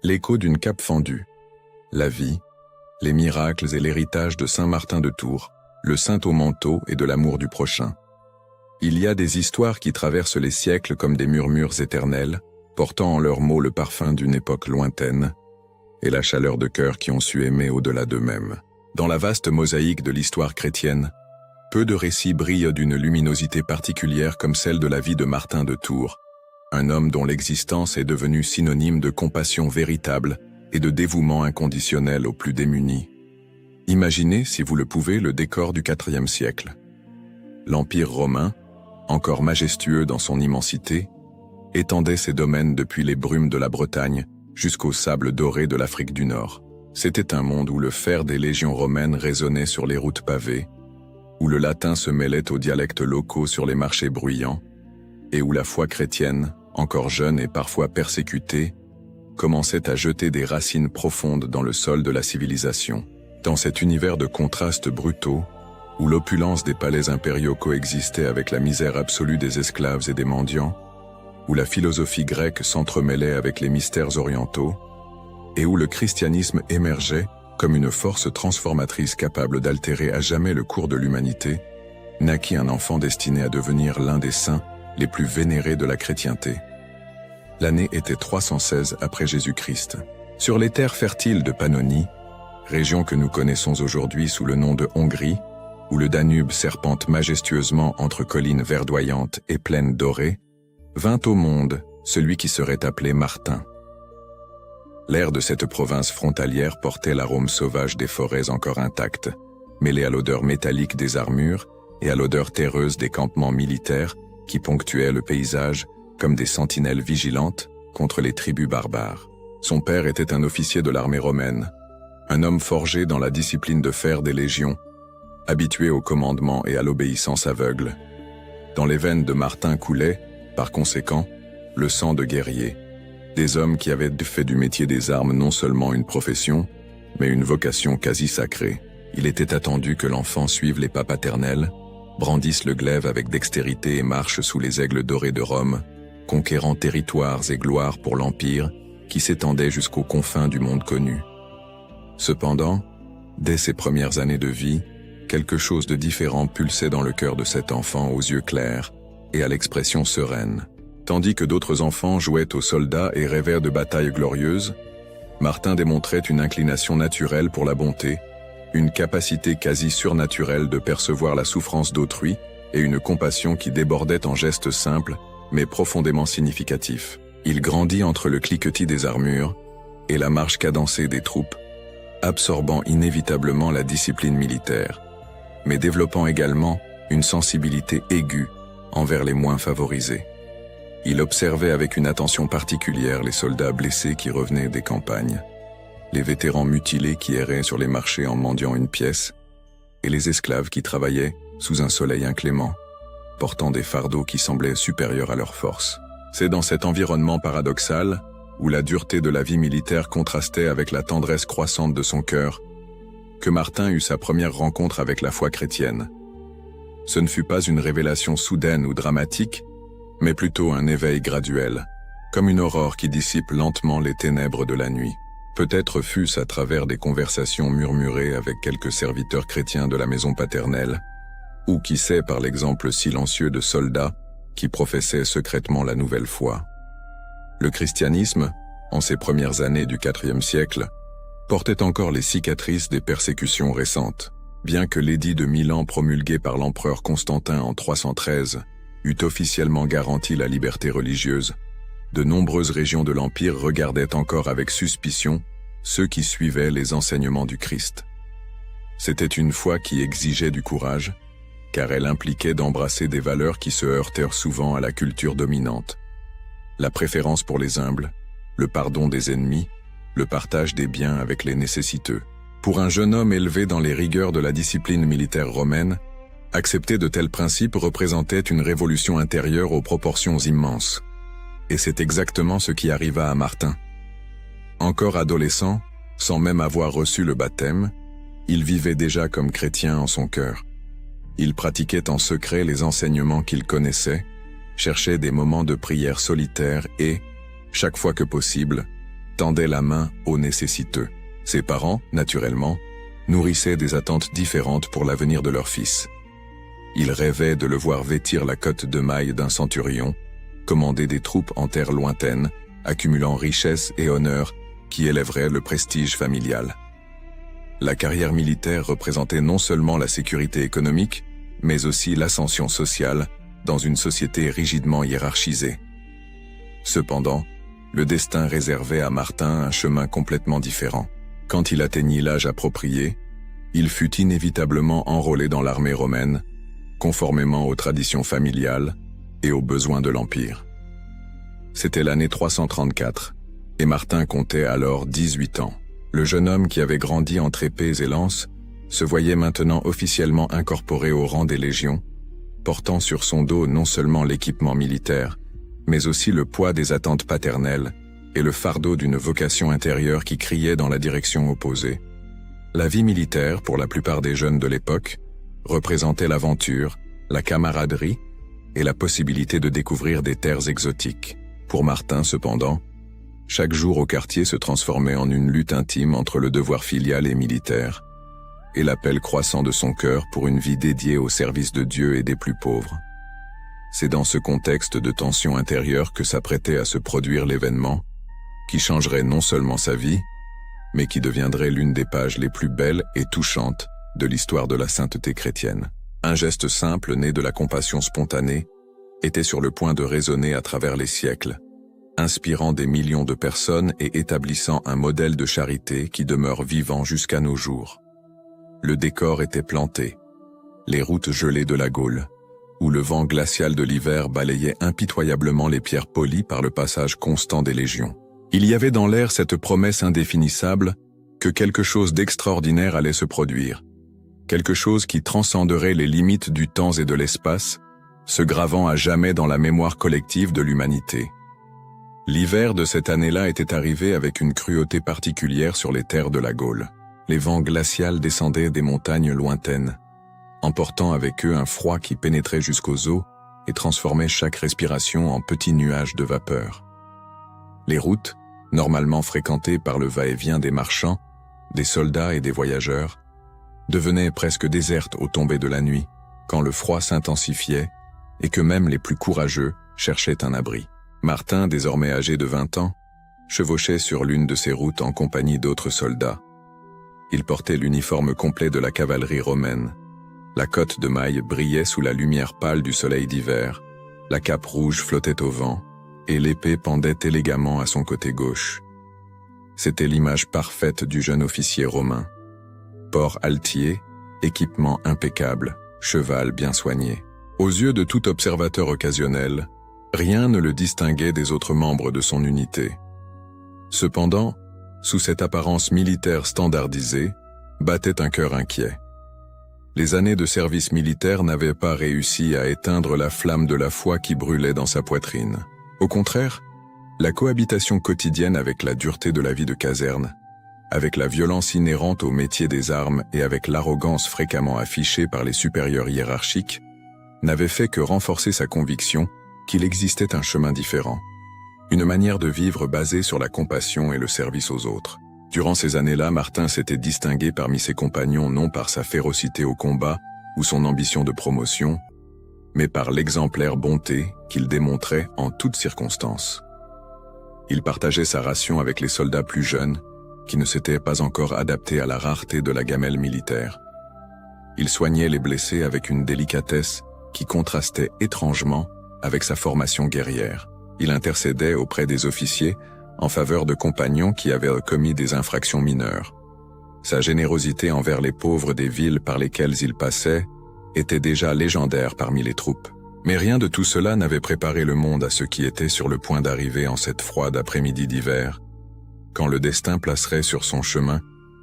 L'écho d'une cape fendue. La vie, les miracles et l'héritage de Saint Martin de Tours, le saint au manteau et de l'amour du prochain. Il y a des histoires qui traversent les siècles comme des murmures éternels, portant en leurs mots le parfum d'une époque lointaine, et la chaleur de cœurs qui ont su aimer au-delà d'eux-mêmes. Dans la vaste mosaïque de l'histoire chrétienne, peu de récits brillent d'une luminosité particulière comme celle de la vie de Martin de Tours, un homme dont l'existence est devenue synonyme de compassion véritable et de dévouement inconditionnel aux plus démunis. Imaginez, si vous le pouvez, le décor du IVe siècle. L'Empire romain, encore majestueux dans son immensité, étendait ses domaines depuis les brumes de la Bretagne jusqu'aux sables dorés de l'Afrique du Nord. C'était un monde où le fer des légions romaines résonnait sur les routes pavées, où le latin se mêlait aux dialectes locaux sur les marchés bruyants, et où la foi chrétienne, encore jeune et parfois persécutée, commençait à jeter des racines profondes dans le sol de la civilisation. Dans cet univers de contrastes brutaux, où l'opulence des palais impériaux coexistait avec la misère absolue des esclaves et des mendiants, où la philosophie grecque s'entremêlait avec les mystères orientaux, et où le christianisme émergeait comme une force transformatrice capable d'altérer à jamais le cours de l'humanité, naquit un enfant destiné à devenir l'un des saints les plus vénérés de la chrétienté. L'année était 316 après Jésus-Christ. Sur les terres fertiles de Pannonie, région que nous connaissons aujourd'hui sous le nom de Hongrie, où le Danube serpente majestueusement entre collines verdoyantes et plaines dorées, vint au monde celui qui serait appelé Martin. L'air de cette province frontalière portait l'arôme sauvage des forêts encore intactes, mêlé à l'odeur métallique des armures et à l'odeur terreuse des campements militaires qui ponctuaient le paysage comme des sentinelles vigilantes contre les tribus barbares. Son père était un officier de l'armée romaine, un homme forgé dans la discipline de fer des légions, habitué au commandement et à l'obéissance aveugle. Dans les veines de Martin coulait, par conséquent, le sang de guerriers, des hommes qui avaient fait du métier des armes non seulement une profession, mais une vocation quasi sacrée. Il était attendu que l'enfant suive les pas paternels, brandisse le glaive avec dextérité et marche sous les aigles dorés de Rome, conquérant territoires et gloires pour l'Empire qui s'étendait jusqu'aux confins du monde connu. Cependant, dès ses premières années de vie, quelque chose de différent pulsait dans le cœur de cet enfant aux yeux clairs et à l'expression sereine. Tandis que d'autres enfants jouaient aux soldats et rêvaient de batailles glorieuses, Martin démontrait une inclination naturelle pour la bonté, une capacité quasi surnaturelle de percevoir la souffrance d'autrui et une compassion qui débordait en gestes simples mais profondément significatifs. Il grandit entre le cliquetis des armures et la marche cadencée des troupes, absorbant inévitablement la discipline militaire, mais développant également une sensibilité aiguë envers les moins favorisés. Il observait avec une attention particulière les soldats blessés qui revenaient des campagnes, les vétérans mutilés qui erraient sur les marchés en mendiant une pièce, et les esclaves qui travaillaient sous un soleil inclément, portant des fardeaux qui semblaient supérieurs à leur force. C'est dans cet environnement paradoxal, où la dureté de la vie militaire contrastait avec la tendresse croissante de son cœur, que Martin eut sa première rencontre avec la foi chrétienne. Ce ne fut pas une révélation soudaine ou dramatique, mais plutôt un éveil graduel, comme une aurore qui dissipe lentement les ténèbres de la nuit. Peut-être fut-ce à travers des conversations murmurées avec quelques serviteurs chrétiens de la maison paternelle, ou qui sait par l'exemple silencieux de soldats qui professaient secrètement la nouvelle foi. Le christianisme, en ses premières années du IVe siècle, portait encore les cicatrices des persécutions récentes. Bien que l'édit de Milan promulgué par l'empereur Constantin en 313 eût officiellement garanti la liberté religieuse, de nombreuses régions de l'Empire regardaient encore avec suspicion ceux qui suivaient les enseignements du Christ. C'était une foi qui exigeait du courage, car elle impliquait d'embrasser des valeurs qui se heurtèrent souvent à la culture dominante. La préférence pour les humbles, le pardon des ennemis, le partage des biens avec les nécessiteux. Pour un jeune homme élevé dans les rigueurs de la discipline militaire romaine, accepter de tels principes représentait une révolution intérieure aux proportions immenses. Et c'est exactement ce qui arriva à Martin. Encore adolescent, sans même avoir reçu le baptême, il vivait déjà comme chrétien en son cœur. Il pratiquait en secret les enseignements qu'il connaissait, cherchait des moments de prière solitaire et, chaque fois que possible, tendait la main aux nécessiteux. Ses parents, naturellement, nourrissaient des attentes différentes pour l'avenir de leur fils. Ils rêvaient de le voir vêtir la cotte de maille d'un centurion, commander des troupes en terre lointaine, accumulant richesse et honneur qui élèveraient le prestige familial. La carrière militaire représentait non seulement la sécurité économique, mais aussi l'ascension sociale dans une société rigidement hiérarchisée. Cependant, le destin réservait à Martin un chemin complètement différent. Quand il atteignit l'âge approprié, il fut inévitablement enrôlé dans l'armée romaine, conformément aux traditions familiales et aux besoins de l'Empire. C'était l'année 334, et Martin comptait alors 18 ans. Le jeune homme qui avait grandi entre épées et lances se voyait maintenant officiellement incorporé au rang des légions, portant sur son dos non seulement l'équipement militaire, mais aussi le poids des attentes paternelles et le fardeau d'une vocation intérieure qui criait dans la direction opposée. La vie militaire, pour la plupart des jeunes de l'époque, représentait l'aventure, la camaraderie et la possibilité de découvrir des terres exotiques. Pour Martin, cependant, chaque jour au quartier se transformait en une lutte intime entre le devoir filial et militaire, et l'appel croissant de son cœur pour une vie dédiée au service de Dieu et des plus pauvres. C'est dans ce contexte de tension intérieure que s'apprêtait à se produire l'événement, qui changerait non seulement sa vie, mais qui deviendrait l'une des pages les plus belles et touchantes de l'histoire de la sainteté chrétienne. Un geste simple né de la compassion spontanée était sur le point de résonner à travers les siècles, inspirant des millions de personnes et établissant un modèle de charité qui demeure vivant jusqu'à nos jours. Le décor était planté, les routes gelées de la Gaule, où le vent glacial de l'hiver balayait impitoyablement les pierres polies par le passage constant des légions. Il y avait dans l'air cette promesse indéfinissable que quelque chose d'extraordinaire allait se produire, quelque chose qui transcenderait les limites du temps et de l'espace, se gravant à jamais dans la mémoire collective de l'humanité. L'hiver de cette année-là était arrivé avec une cruauté particulière sur les terres de la Gaule. Les vents glacials descendaient des montagnes lointaines, emportant avec eux un froid qui pénétrait jusqu'aux os et transformait chaque respiration en petits nuages de vapeur. Les routes, normalement fréquentées par le va-et-vient des marchands, des soldats et des voyageurs, devenaient presque désertes au tomber de la nuit, quand le froid s'intensifiait et que même les plus courageux cherchaient un abri. Martin, désormais âgé de 20 ans, chevauchait sur l'une de ces routes en compagnie d'autres soldats. Il portait l'uniforme complet de la cavalerie romaine. La cotte de maille brillait sous la lumière pâle du soleil d'hiver, la cape rouge flottait au vent, et l'épée pendait élégamment à son côté gauche. C'était l'image parfaite du jeune officier romain. Port altier, équipement impeccable, cheval bien soigné. Aux yeux de tout observateur occasionnel, rien ne le distinguait des autres membres de son unité. Cependant, sous cette apparence militaire standardisée, battait un cœur inquiet. Les années de service militaire n'avaient pas réussi à éteindre la flamme de la foi qui brûlait dans sa poitrine. Au contraire, la cohabitation quotidienne avec la dureté de la vie de caserne, avec la violence inhérente au métier des armes et avec l'arrogance fréquemment affichée par les supérieurs hiérarchiques, n'avait fait que renforcer sa conviction qu'il existait un chemin différent, une manière de vivre basée sur la compassion et le service aux autres. Durant ces années-là, Martin s'était distingué parmi ses compagnons non par sa férocité au combat ou son ambition de promotion, mais par l'exemplaire bonté qu'il démontrait en toutes circonstances. Il partageait sa ration avec les soldats plus jeunes, qui ne s'étaient pas encore adaptés à la rareté de la gamelle militaire. Il soignait les blessés avec une délicatesse qui contrastait étrangement avec sa formation guerrière. Il intercédait auprès des officiers en faveur de compagnons qui avaient commis des infractions mineures. Sa générosité envers les pauvres des villes par lesquelles il passait était déjà légendaire parmi les troupes. Mais rien de tout cela n'avait préparé le monde à ce qui était sur le point d'arriver en cette froide après-midi d'hiver, quand le destin placerait sur son chemin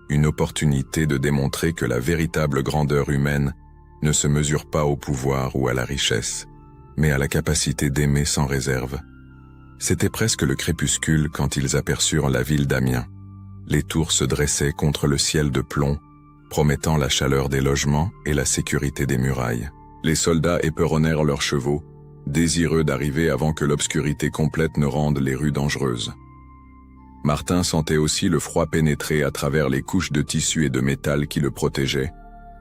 une opportunité de démontrer que la véritable grandeur humaine ne se mesure pas au pouvoir ou à la richesse, mais à la capacité d'aimer sans réserve. C'était presque le crépuscule quand ils aperçurent la ville d'Amiens. Les tours se dressaient contre le ciel de plomb, promettant la chaleur des logements et la sécurité des murailles. Les soldats éperonnèrent leurs chevaux, désireux d'arriver avant que l'obscurité complète ne rende les rues dangereuses. Martin sentait aussi le froid pénétrer à travers les couches de tissu et de métal qui le protégeaient,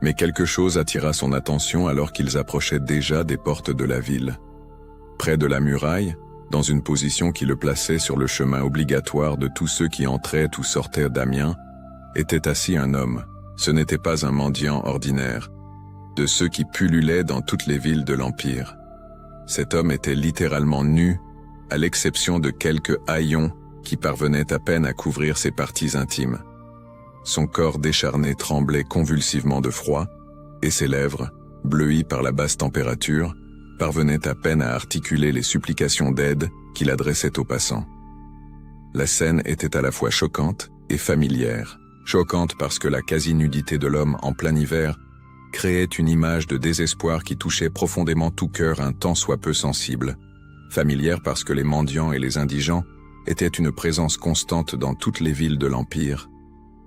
mais quelque chose attira son attention alors qu'ils approchaient déjà des portes de la ville. Près de la muraille, dans une position qui le plaçait sur le chemin obligatoire de tous ceux qui entraient ou sortaient d'Amiens, était assis un homme. Ce n'était pas un mendiant ordinaire, de ceux qui pullulaient dans toutes les villes de l'Empire. Cet homme était littéralement nu, à l'exception de quelques haillons qui parvenaient à peine à couvrir ses parties intimes. Son corps décharné tremblait convulsivement de froid, et ses lèvres, bleuies par la basse température, parvenaient à peine à articuler les supplications d'aide qu'il adressait aux passants. La scène était à la fois choquante et familière. Choquante parce que la quasi-nudité de l'homme en plein hiver créait une image de désespoir qui touchait profondément tout cœur un tant soit peu sensible. Familière parce que les mendiants et les indigents étaient une présence constante dans toutes les villes de l'Empire,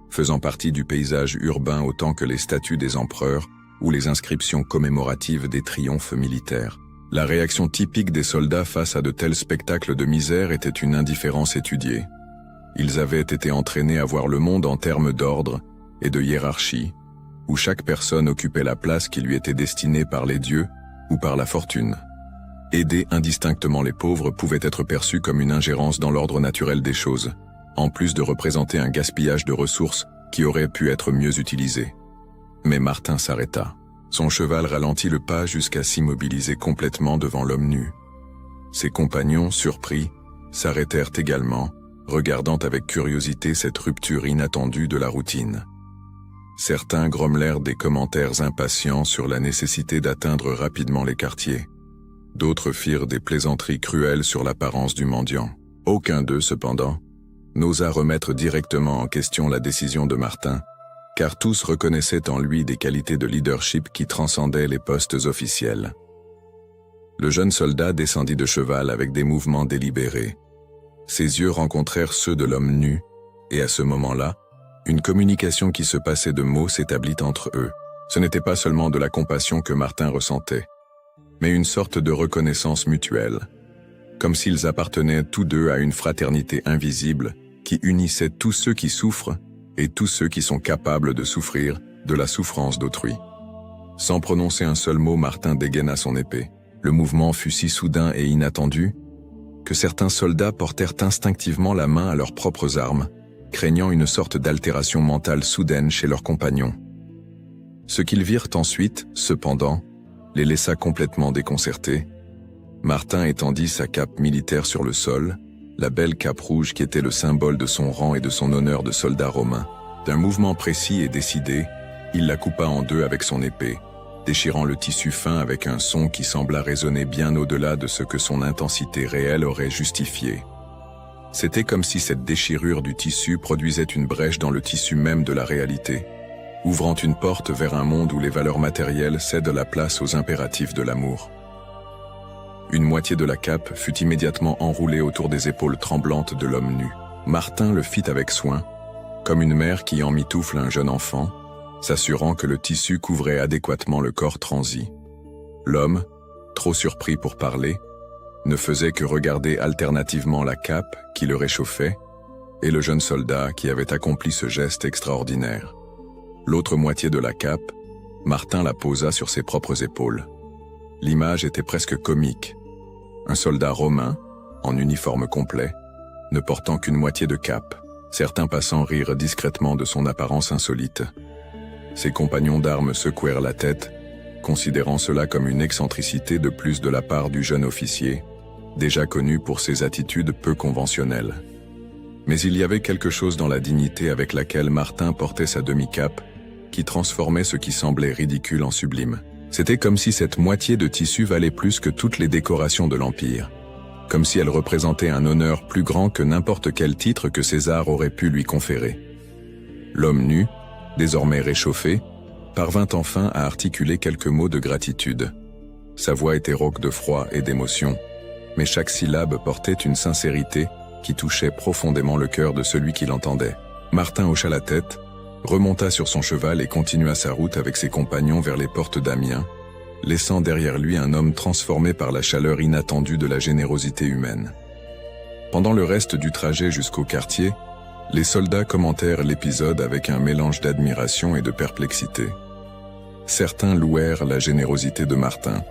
faisant partie du paysage urbain autant que les statues des empereurs ou les inscriptions commémoratives des triomphes militaires. La réaction typique des soldats face à de tels spectacles de misère était une indifférence étudiée. Ils avaient été entraînés à voir le monde en termes d'ordre et de hiérarchie, où chaque personne occupait la place qui lui était destinée par les dieux ou par la fortune. Aider indistinctement les pauvres pouvait être perçu comme une ingérence dans l'ordre naturel des choses, en plus de représenter un gaspillage de ressources qui aurait pu être mieux utilisé. Mais Martin s'arrêta. Son cheval ralentit le pas jusqu'à s'immobiliser complètement devant l'homme nu. Ses compagnons, surpris, s'arrêtèrent également, regardant avec curiosité cette rupture inattendue de la routine. Certains grommelèrent des commentaires impatients sur la nécessité d'atteindre rapidement les quartiers. D'autres firent des plaisanteries cruelles sur l'apparence du mendiant. Aucun d'eux, cependant, n'osa remettre directement en question la décision de Martin, car tous reconnaissaient en lui des qualités de leadership qui transcendaient les postes officiels. Le jeune soldat descendit de cheval avec des mouvements délibérés. Ses yeux rencontrèrent ceux de l'homme nu, et à ce moment-là, une communication qui se passait de mots s'établit entre eux. Ce n'était pas seulement de la compassion que Martin ressentait, mais une sorte de reconnaissance mutuelle, comme s'ils appartenaient tous deux à une fraternité invisible qui unissait tous ceux qui souffrent et tous ceux qui sont capables de souffrir de la souffrance d'autrui. Sans prononcer un seul mot, Martin dégaina son épée. Le mouvement fut si soudain et inattendu que certains soldats portèrent instinctivement la main à leurs propres armes, craignant une sorte d'altération mentale soudaine chez leurs compagnons. Ce qu'ils virent ensuite, cependant, les laissa complètement déconcertés. Martin étendit sa cape militaire sur le sol, la belle cape rouge qui était le symbole de son rang et de son honneur de soldat romain. D'un mouvement précis et décidé, il la coupa en deux avec son épée, déchirant le tissu fin avec un son qui sembla résonner bien au-delà de ce que son intensité réelle aurait justifié. C'était comme si cette déchirure du tissu produisait une brèche dans le tissu même de la réalité, ouvrant une porte vers un monde où les valeurs matérielles cèdent la place aux impératifs de l'amour. Une moitié de la cape fut immédiatement enroulée autour des épaules tremblantes de l'homme nu. Martin le fit avec soin, comme une mère qui emmitoufle un jeune enfant, s'assurant que le tissu couvrait adéquatement le corps transi. L'homme, trop surpris pour parler, ne faisait que regarder alternativement la cape qui le réchauffait et le jeune soldat qui avait accompli ce geste extraordinaire. L'autre moitié de la cape, Martin la posa sur ses propres épaules. L'image était presque comique. Un soldat romain, en uniforme complet, ne portant qu'une moitié de cape. Certains passants rirent discrètement de son apparence insolite. Ses compagnons d'armes secouèrent la tête, considérant cela comme une excentricité de plus de la part du jeune officier, déjà connu pour ses attitudes peu conventionnelles. Mais il y avait quelque chose dans la dignité avec laquelle Martin portait sa demi-cape qui transformait ce qui semblait ridicule en sublime. C'était comme si cette moitié de tissu valait plus que toutes les décorations de l'Empire, comme si elle représentait un honneur plus grand que n'importe quel titre que César aurait pu lui conférer. L'homme nu, désormais réchauffé, parvint enfin à articuler quelques mots de gratitude. Sa voix était rauque de froid et d'émotion, mais chaque syllabe portait une sincérité qui touchait profondément le cœur de celui qui l'entendait. Martin hocha la tête, remonta sur son cheval et continua sa route avec ses compagnons vers les portes d'Amiens, laissant derrière lui un homme transformé par la chaleur inattendue de la générosité humaine. Pendant le reste du trajet jusqu'au quartier, les soldats commentèrent l'épisode avec un mélange d'admiration et de perplexité. Certains louèrent la générosité de Martin,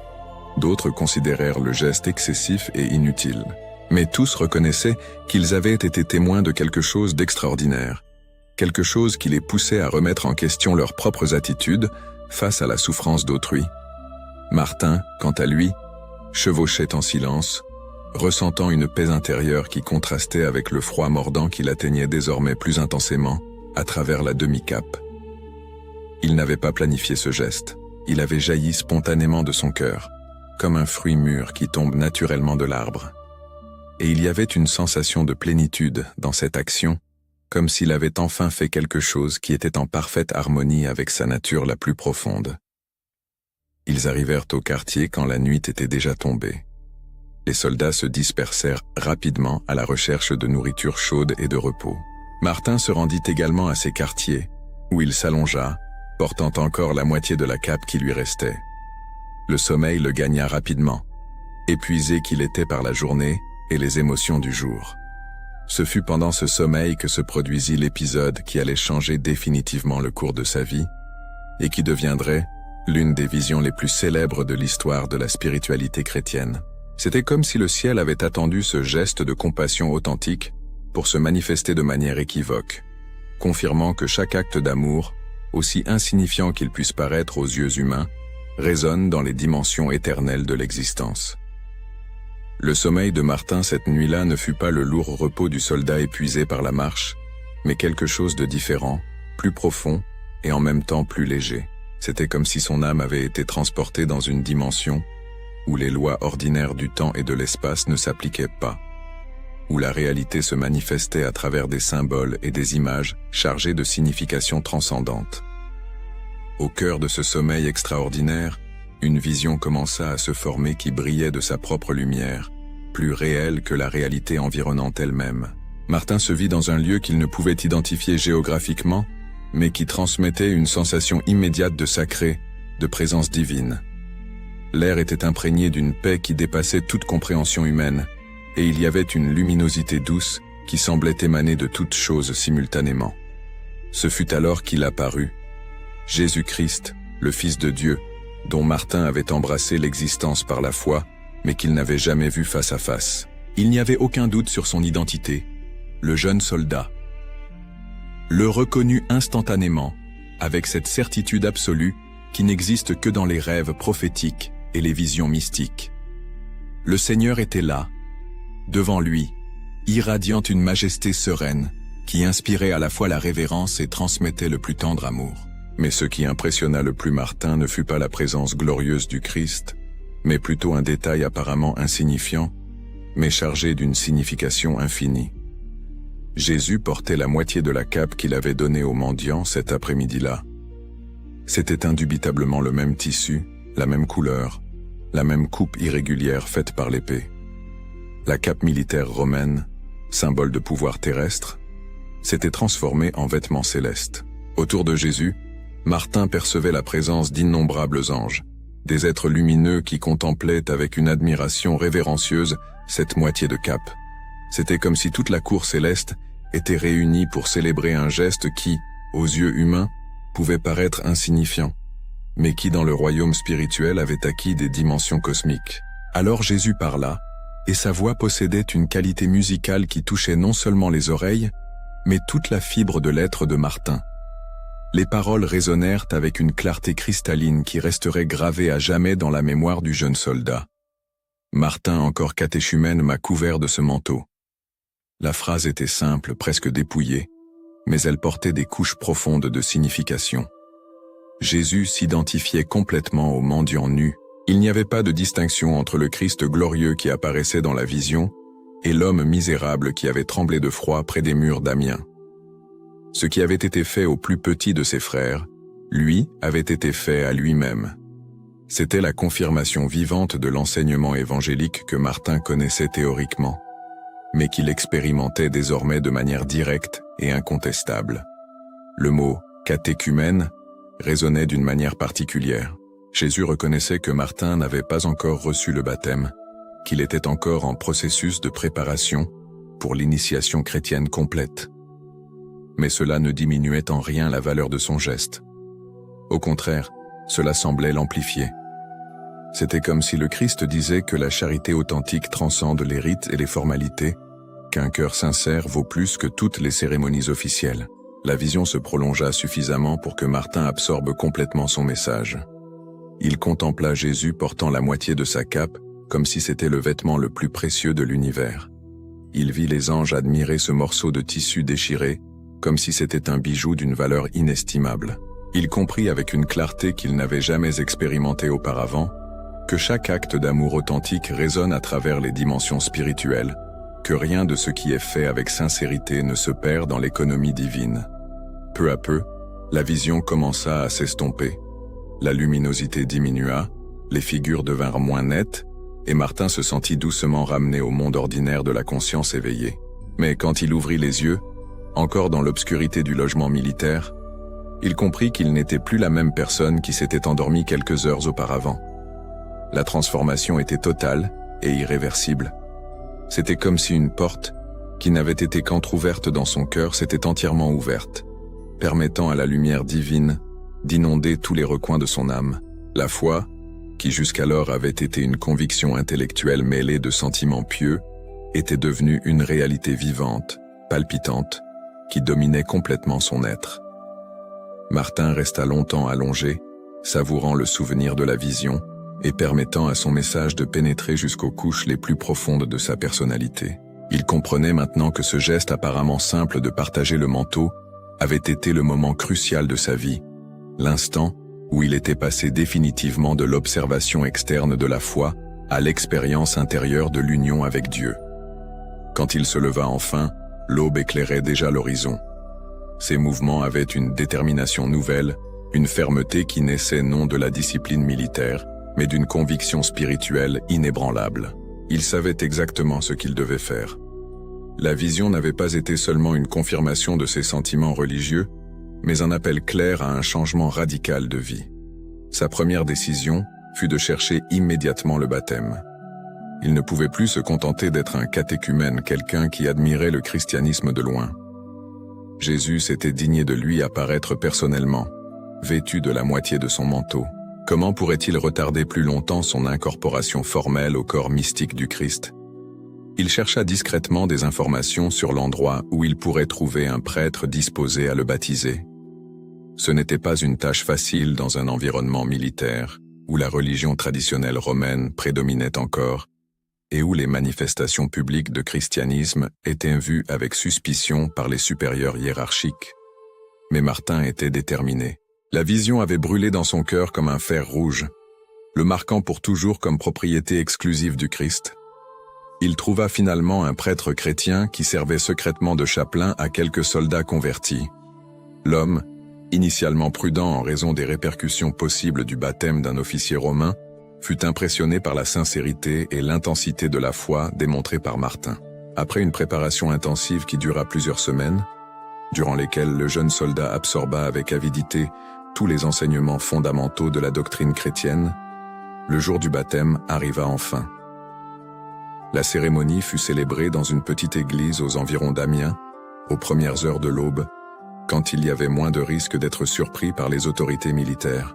d'autres considérèrent le geste excessif et inutile. Mais tous reconnaissaient qu'ils avaient été témoins de quelque chose d'extraordinaire, quelque chose qui les poussait à remettre en question leurs propres attitudes face à la souffrance d'autrui. Martin, quant à lui, chevauchait en silence, ressentant une paix intérieure qui contrastait avec le froid mordant qui l'atteignait désormais plus intensément à travers la demi-cape. Il n'avait pas planifié ce geste, il avait jailli spontanément de son cœur, comme un fruit mûr qui tombe naturellement de l'arbre. Et il y avait une sensation de plénitude dans cette action, comme s'il avait enfin fait quelque chose qui était en parfaite harmonie avec sa nature la plus profonde. Ils arrivèrent au quartier quand la nuit était déjà tombée. Les soldats se dispersèrent rapidement à la recherche de nourriture chaude et de repos. Martin se rendit également à ses quartiers, où il s'allongea, portant encore la moitié de la cape qui lui restait. Le sommeil le gagna rapidement, épuisé qu'il était par la journée et les émotions du jour. Ce fut pendant ce sommeil que se produisit l'épisode qui allait changer définitivement le cours de sa vie et qui deviendrait l'une des visions les plus célèbres de l'histoire de la spiritualité chrétienne. C'était comme si le ciel avait attendu ce geste de compassion authentique pour se manifester de manière équivoque, confirmant que chaque acte d'amour, aussi insignifiant qu'il puisse paraître aux yeux humains, résonne dans les dimensions éternelles de l'existence. Le sommeil de Martin cette nuit-là ne fut pas le lourd repos du soldat épuisé par la marche, mais quelque chose de différent, plus profond et en même temps plus léger. C'était comme si son âme avait été transportée dans une dimension où les lois ordinaires du temps et de l'espace ne s'appliquaient pas, où la réalité se manifestait à travers des symboles et des images chargées de significations transcendantes. Au cœur de ce sommeil extraordinaire, une vision commença à se former qui brillait de sa propre lumière, plus réelle que la réalité environnante elle-même. Martin se vit dans un lieu qu'il ne pouvait identifier géographiquement, mais qui transmettait une sensation immédiate de sacré, de présence divine. L'air était imprégné d'une paix qui dépassait toute compréhension humaine, et il y avait une luminosité douce qui semblait émaner de toutes choses simultanément. Ce fut alors qu'il apparut, Jésus-Christ, le Fils de Dieu, dont Martin avait embrassé l'existence par la foi, mais qu'il n'avait jamais vu face à face. Il n'y avait aucun doute sur son identité, le jeune soldat. Le reconnut instantanément, avec cette certitude absolue qui n'existe que dans les rêves prophétiques et les visions mystiques. Le Seigneur était là, devant lui, irradiant une majesté sereine, qui inspirait à la fois la révérence et transmettait le plus tendre amour. Mais ce qui impressionna le plus Martin ne fut pas la présence glorieuse du Christ, mais plutôt un détail apparemment insignifiant, mais chargé d'une signification infinie. Jésus portait la moitié de la cape qu'il avait donnée aux mendiants cet après-midi-là. C'était indubitablement le même tissu, la même couleur, la même coupe irrégulière faite par l'épée. La cape militaire romaine, symbole de pouvoir terrestre, s'était transformée en vêtements célestes. Autour de Jésus, Martin percevait la présence d'innombrables anges, des êtres lumineux qui contemplaient avec une admiration révérencieuse cette moitié de cape. C'était comme si toute la cour céleste était réunie pour célébrer un geste qui, aux yeux humains, pouvait paraître insignifiant, mais qui dans le royaume spirituel avait acquis des dimensions cosmiques. Alors Jésus parla, et sa voix possédait une qualité musicale qui touchait non seulement les oreilles, mais toute la fibre de l'être de Martin. Les paroles résonnèrent avec une clarté cristalline qui resterait gravée à jamais dans la mémoire du jeune soldat. Martin, encore catéchumène, m'a couvert de ce manteau. La phrase était simple, presque dépouillée, mais elle portait des couches profondes de signification. Jésus s'identifiait complètement aux mendiants nus. Il n'y avait pas de distinction entre le Christ glorieux qui apparaissait dans la vision et l'homme misérable qui avait tremblé de froid près des murs d'Amiens. Ce qui avait été fait au plus petit de ses frères, lui avait été fait à lui-même. C'était la confirmation vivante de l'enseignement évangélique que Martin connaissait théoriquement, mais qu'il expérimentait désormais de manière directe et incontestable. Le mot « catéchumène » résonnait d'une manière particulière. Jésus reconnaissait que Martin n'avait pas encore reçu le baptême, qu'il était encore en processus de préparation pour l'initiation chrétienne complète. Mais cela ne diminuait en rien la valeur de son geste. Au contraire, cela semblait l'amplifier. C'était comme si le Christ disait que la charité authentique transcende les rites et les formalités, qu'un cœur sincère vaut plus que toutes les cérémonies officielles. La vision se prolongea suffisamment pour que Martin absorbe complètement son message. Il contempla Jésus portant la moitié de sa cape, comme si c'était le vêtement le plus précieux de l'univers. Il vit les anges admirer ce morceau de tissu déchiré, comme si c'était un bijou d'une valeur inestimable. Il comprit avec une clarté qu'il n'avait jamais expérimentée auparavant, que chaque acte d'amour authentique résonne à travers les dimensions spirituelles, que rien de ce qui est fait avec sincérité ne se perd dans l'économie divine. Peu à peu, la vision commença à s'estomper. La luminosité diminua, les figures devinrent moins nettes, et Martin se sentit doucement ramené au monde ordinaire de la conscience éveillée. Mais quand il ouvrit les yeux, encore dans l'obscurité du logement militaire, il comprit qu'il n'était plus la même personne qui s'était endormie quelques heures auparavant. La transformation était totale et irréversible. C'était comme si une porte, qui n'avait été qu'entr'ouverte dans son cœur, s'était entièrement ouverte, permettant à la lumière divine d'inonder tous les recoins de son âme. La foi, qui jusqu'alors avait été une conviction intellectuelle mêlée de sentiments pieux, était devenue une réalité vivante, palpitante, qui dominait complètement son être. Martin resta longtemps allongé, savourant le souvenir de la vision, et permettant à son message de pénétrer jusqu'aux couches les plus profondes de sa personnalité. Il comprenait maintenant que ce geste apparemment simple de partager le manteau avait été le moment crucial de sa vie, l'instant où il était passé définitivement de l'observation externe de la foi à l'expérience intérieure de l'union avec Dieu. Quand il se leva enfin, l'aube éclairait déjà l'horizon. Ses mouvements avaient une détermination nouvelle, une fermeté qui naissait non de la discipline militaire, mais d'une conviction spirituelle inébranlable. Il savait exactement ce qu'il devait faire. La vision n'avait pas été seulement une confirmation de ses sentiments religieux, mais un appel clair à un changement radical de vie. Sa première décision fut de chercher immédiatement le baptême. Il ne pouvait plus se contenter d'être un catéchumène, quelqu'un qui admirait le christianisme de loin. Jésus s'était digné de lui apparaître personnellement, vêtu de la moitié de son manteau. Comment pourrait-il retarder plus longtemps son incorporation formelle au corps mystique du Christ? Il chercha discrètement des informations sur l'endroit où il pourrait trouver un prêtre disposé à le baptiser. Ce n'était pas une tâche facile dans un environnement militaire, où la religion traditionnelle romaine prédominait encore, et où les manifestations publiques de christianisme étaient vues avec suspicion par les supérieurs hiérarchiques. Mais Martin était déterminé. La vision avait brûlé dans son cœur comme un fer rouge, le marquant pour toujours comme propriété exclusive du Christ. Il trouva finalement un prêtre chrétien qui servait secrètement de chapelain à quelques soldats convertis. L'homme, initialement prudent en raison des répercussions possibles du baptême d'un officier romain, fut impressionné par la sincérité et l'intensité de la foi démontrée par Martin. Après une préparation intensive qui dura plusieurs semaines, durant lesquelles le jeune soldat absorba avec avidité tous les enseignements fondamentaux de la doctrine chrétienne, le jour du baptême arriva enfin. La cérémonie fut célébrée dans une petite église aux environs d'Amiens, aux premières heures de l'aube, quand il y avait moins de risque d'être surpris par les autorités militaires.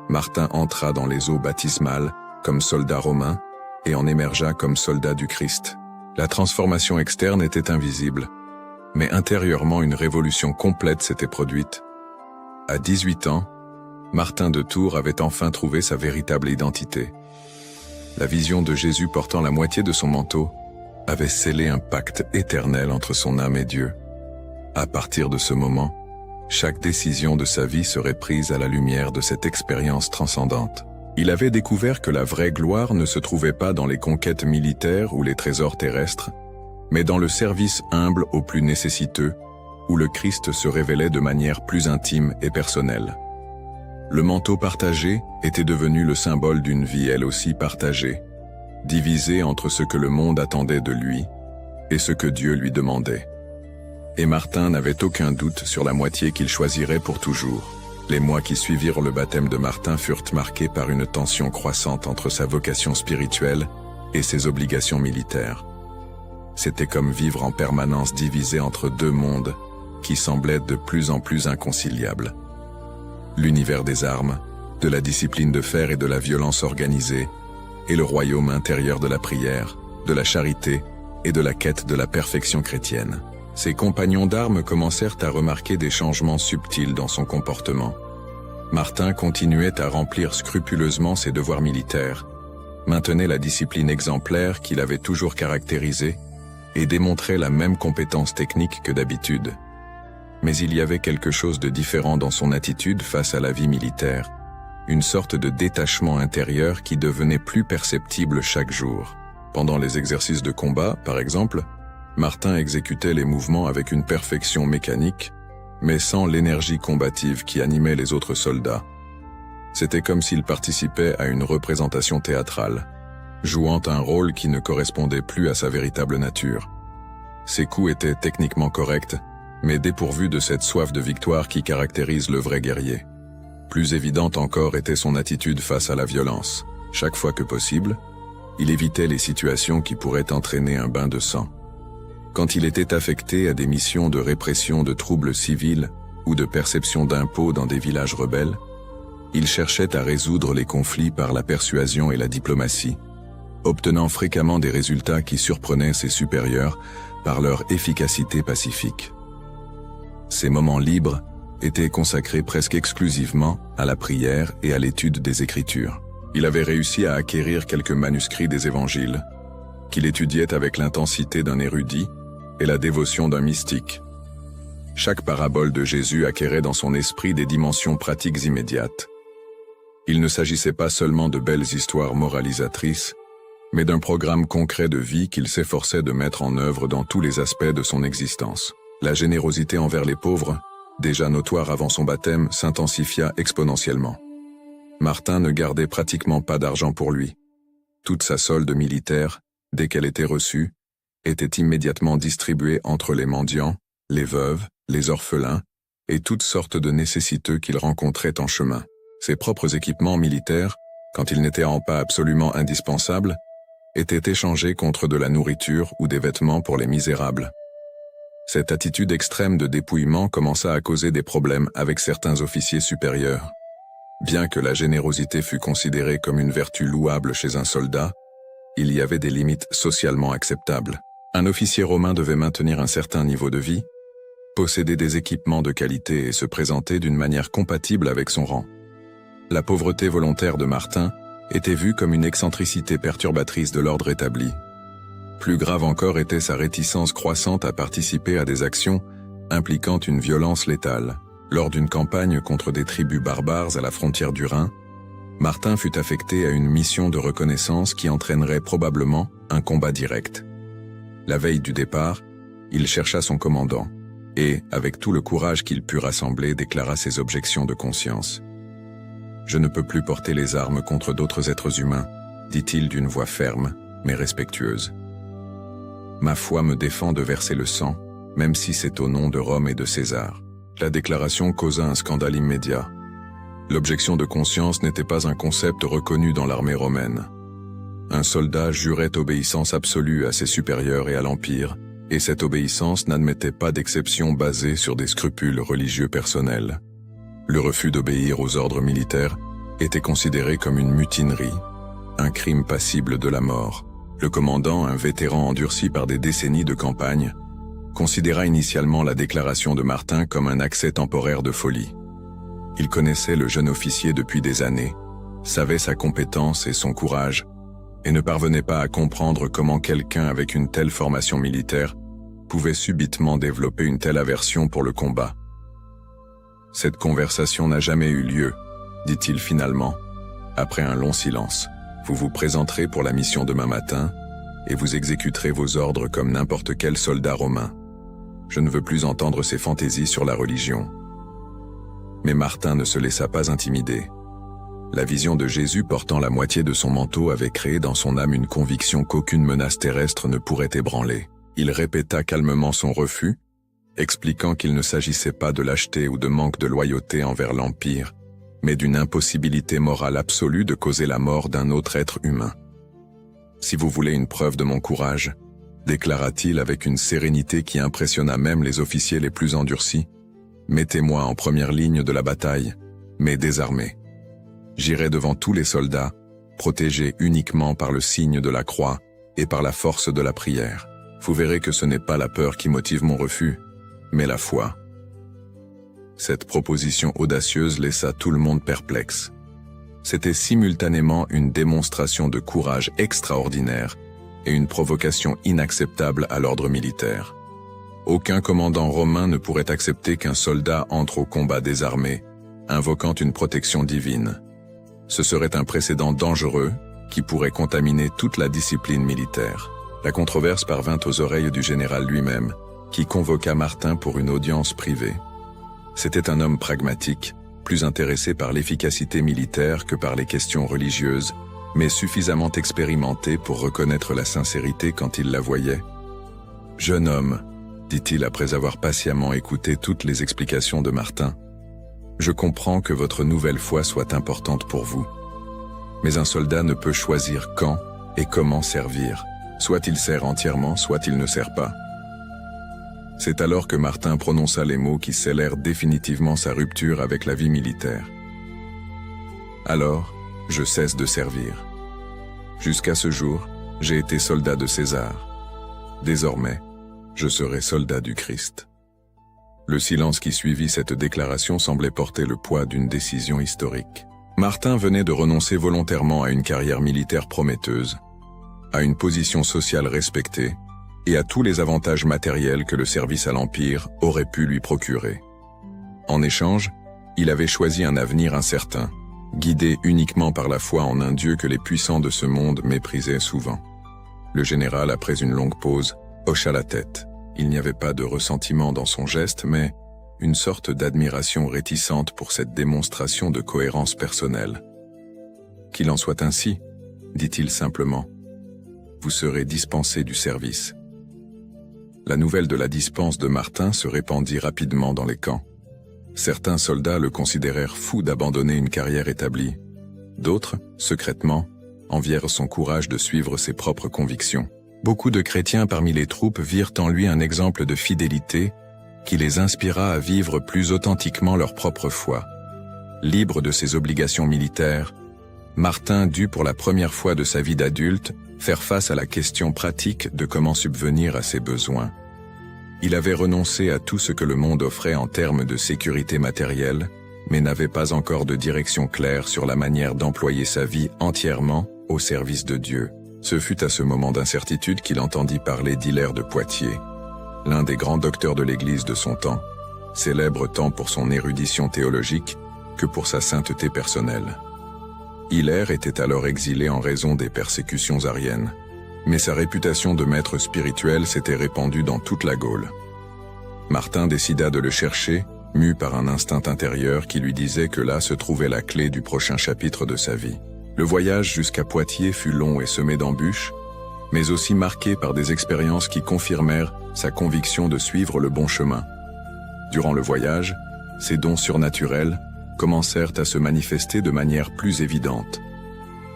Martin entra dans les eaux baptismales comme soldat romain et en émergea comme soldat du Christ. La transformation externe était invisible, mais intérieurement une révolution complète s'était produite. À 18 ans, Martin de Tours avait enfin trouvé sa véritable identité. La vision de Jésus portant la moitié de son manteau avait scellé un pacte éternel entre son âme et Dieu. À partir de ce moment, chaque décision de sa vie serait prise à la lumière de cette expérience transcendante. Il avait découvert que la vraie gloire ne se trouvait pas dans les conquêtes militaires ou les trésors terrestres, mais dans le service humble aux plus nécessiteux, où le Christ se révélait de manière plus intime et personnelle. Le manteau partagé était devenu le symbole d'une vie elle aussi partagée, divisée entre ce que le monde attendait de lui et ce que Dieu lui demandait. Et Martin n'avait aucun doute sur la moitié qu'il choisirait pour toujours. Les mois qui suivirent le baptême de Martin furent marqués par une tension croissante entre sa vocation spirituelle et ses obligations militaires. C'était comme vivre en permanence divisé entre deux mondes qui semblaient de plus en plus inconciliables. L'univers des armes, de la discipline de fer et de la violence organisée, et le royaume intérieur de la prière, de la charité et de la quête de la perfection chrétienne. Ses compagnons d'armes commencèrent à remarquer des changements subtils dans son comportement. Martin continuait à remplir scrupuleusement ses devoirs militaires, maintenait la discipline exemplaire qu'il avait toujours caractérisée et démontrait la même compétence technique que d'habitude. Mais il y avait quelque chose de différent dans son attitude face à la vie militaire, une sorte de détachement intérieur qui devenait plus perceptible chaque jour. Pendant les exercices de combat, par exemple, Martin exécutait les mouvements avec une perfection mécanique, mais sans l'énergie combative qui animait les autres soldats. C'était comme s'il participait à une représentation théâtrale, jouant un rôle qui ne correspondait plus à sa véritable nature. Ses coups étaient techniquement corrects, mais dépourvus de cette soif de victoire qui caractérise le vrai guerrier. Plus évidente encore était son attitude face à la violence. Chaque fois que possible, il évitait les situations qui pourraient entraîner un bain de sang. Quand il était affecté à des missions de répression de troubles civils ou de perception d'impôts dans des villages rebelles, il cherchait à résoudre les conflits par la persuasion et la diplomatie, obtenant fréquemment des résultats qui surprenaient ses supérieurs par leur efficacité pacifique. Ses moments libres étaient consacrés presque exclusivement à la prière et à l'étude des Écritures. Il avait réussi à acquérir quelques manuscrits des Évangiles, qu'il étudiait avec l'intensité d'un érudit et la dévotion d'un mystique. Chaque parabole de Jésus acquérait dans son esprit des dimensions pratiques immédiates. Il ne s'agissait pas seulement de belles histoires moralisatrices, mais d'un programme concret de vie qu'il s'efforçait de mettre en œuvre dans tous les aspects de son existence. La générosité envers les pauvres, déjà notoire avant son baptême, s'intensifia exponentiellement. Martin ne gardait pratiquement pas d'argent pour lui. Toute sa solde militaire, dès qu'elle était reçue, était immédiatement distribuée entre les mendiants, les veuves, les orphelins et toutes sortes de nécessiteux qu'il rencontrait en chemin. Ses propres équipements militaires, quand ils n'étaient pas absolument indispensables, étaient échangés contre de la nourriture ou des vêtements pour les misérables. Cette attitude extrême de dépouillement commença à causer des problèmes avec certains officiers supérieurs. Bien que la générosité fût considérée comme une vertu louable chez un soldat, il y avait des limites socialement acceptables. Un officier romain devait maintenir un certain niveau de vie, posséder des équipements de qualité et se présenter d'une manière compatible avec son rang. La pauvreté volontaire de Martin était vue comme une excentricité perturbatrice de l'ordre établi. Plus grave encore était sa réticence croissante à participer à des actions impliquant une violence létale. Lors d'une campagne contre des tribus barbares à la frontière du Rhin, Martin fut affecté à une mission de reconnaissance qui entraînerait probablement un combat direct. La veille du départ, il chercha son commandant et, avec tout le courage qu'il put rassembler, déclara ses objections de conscience. « Je ne peux plus porter les armes contre d'autres êtres humains, dit-il d'une voix ferme, mais respectueuse. Ma foi me défend de verser le sang, même si c'est au nom de Rome et de César. » La déclaration causa un scandale immédiat. L'objection de conscience n'était pas un concept reconnu dans l'armée romaine. Un soldat jurait obéissance absolue à ses supérieurs et à l'Empire, et cette obéissance n'admettait pas d'exception basée sur des scrupules religieux personnels. Le refus d'obéir aux ordres militaires était considéré comme une mutinerie, un crime passible de la mort. Le commandant, un vétéran endurci par des décennies de campagne, considéra initialement la déclaration de Martin comme un accès temporaire de folie. Il connaissait le jeune officier depuis des années, savait sa compétence et son courage, et ne parvenait pas à comprendre comment quelqu'un avec une telle formation militaire pouvait subitement développer une telle aversion pour le combat. « Cette conversation n'a jamais eu lieu, dit-il finalement, après un long silence. Vous vous présenterez pour la mission demain matin, et vous exécuterez vos ordres comme n'importe quel soldat romain. Je ne veux plus entendre ces fantaisies sur la religion. » Mais Martin ne se laissa pas intimider. La vision de Jésus portant la moitié de son manteau avait créé dans son âme une conviction qu'aucune menace terrestre ne pourrait ébranler. Il répéta calmement son refus, expliquant qu'il ne s'agissait pas de lâcheté ou de manque de loyauté envers l'Empire, mais d'une impossibilité morale absolue de causer la mort d'un autre être humain. « Si vous voulez une preuve de mon courage, déclara-t-il avec une sérénité qui impressionna même les officiers les plus endurcis. Mettez-moi en première ligne de la bataille, mais désarmé. J'irai devant tous les soldats, protégé uniquement par le signe de la croix et par la force de la prière. Vous verrez que ce n'est pas la peur qui motive mon refus, mais la foi. Cette proposition audacieuse laissa tout le monde perplexe. C'était simultanément une démonstration de courage extraordinaire et une provocation inacceptable à l'ordre militaire. Aucun commandant romain ne pourrait accepter qu'un soldat entre au combat désarmé, invoquant une protection divine. Ce serait un précédent dangereux qui pourrait contaminer toute la discipline militaire. La controverse parvint aux oreilles du général lui-même, qui convoqua Martin pour une audience privée. C'était un homme pragmatique, plus intéressé par l'efficacité militaire que par les questions religieuses, mais suffisamment expérimenté pour reconnaître la sincérité quand il la voyait. « Jeune homme, dit-il après avoir patiemment écouté toutes les explications de Martin, je comprends que votre nouvelle foi soit importante pour vous. Mais un soldat ne peut choisir quand et comment servir. Soit il sert entièrement, soit il ne sert pas. » C'est alors que Martin prononça les mots qui scellèrent définitivement sa rupture avec la vie militaire. « Alors, je cesse de servir. Jusqu'à ce jour, j'ai été soldat de César. Désormais, je serai soldat du Christ. » Le silence qui suivit cette déclaration semblait porter le poids d'une décision historique. Martin venait de renoncer volontairement à une carrière militaire prometteuse, à une position sociale respectée et à tous les avantages matériels que le service à l'Empire aurait pu lui procurer. En échange, il avait choisi un avenir incertain, guidé uniquement par la foi en un Dieu que les puissants de ce monde méprisaient souvent. Le général, après une longue pause, hocha la tête. Il n'y avait pas de ressentiment dans son geste, mais une sorte d'admiration réticente pour cette démonstration de cohérence personnelle. « Qu'il en soit ainsi, » dit-il simplement. « Vous serez dispensé du service. » La nouvelle de la dispense de Martin se répandit rapidement dans les camps. Certains soldats le considérèrent fou d'abandonner une carrière établie. D'autres, secrètement, envièrent son courage de suivre ses propres convictions. Beaucoup de chrétiens parmi les troupes virent en lui un exemple de fidélité qui les inspira à vivre plus authentiquement leur propre foi. Libre de ses obligations militaires, Martin dut pour la première fois de sa vie d'adulte faire face à la question pratique de comment subvenir à ses besoins. Il avait renoncé à tout ce que le monde offrait en termes de sécurité matérielle, mais n'avait pas encore de direction claire sur la manière d'employer sa vie entièrement au service de Dieu. Ce fut à ce moment d'incertitude qu'il entendit parler d'Hilaire de Poitiers, l'un des grands docteurs de l'Église de son temps, célèbre tant pour son érudition théologique que pour sa sainteté personnelle. Hilaire était alors exilé en raison des persécutions ariennes, mais sa réputation de maître spirituel s'était répandue dans toute la Gaule. Martin décida de le chercher, mu par un instinct intérieur qui lui disait que là se trouvait la clé du prochain chapitre de sa vie. Le voyage jusqu'à Poitiers fut long et semé d'embûches, mais aussi marqué par des expériences qui confirmèrent sa conviction de suivre le bon chemin. Durant le voyage, ses dons surnaturels commencèrent à se manifester de manière plus évidente.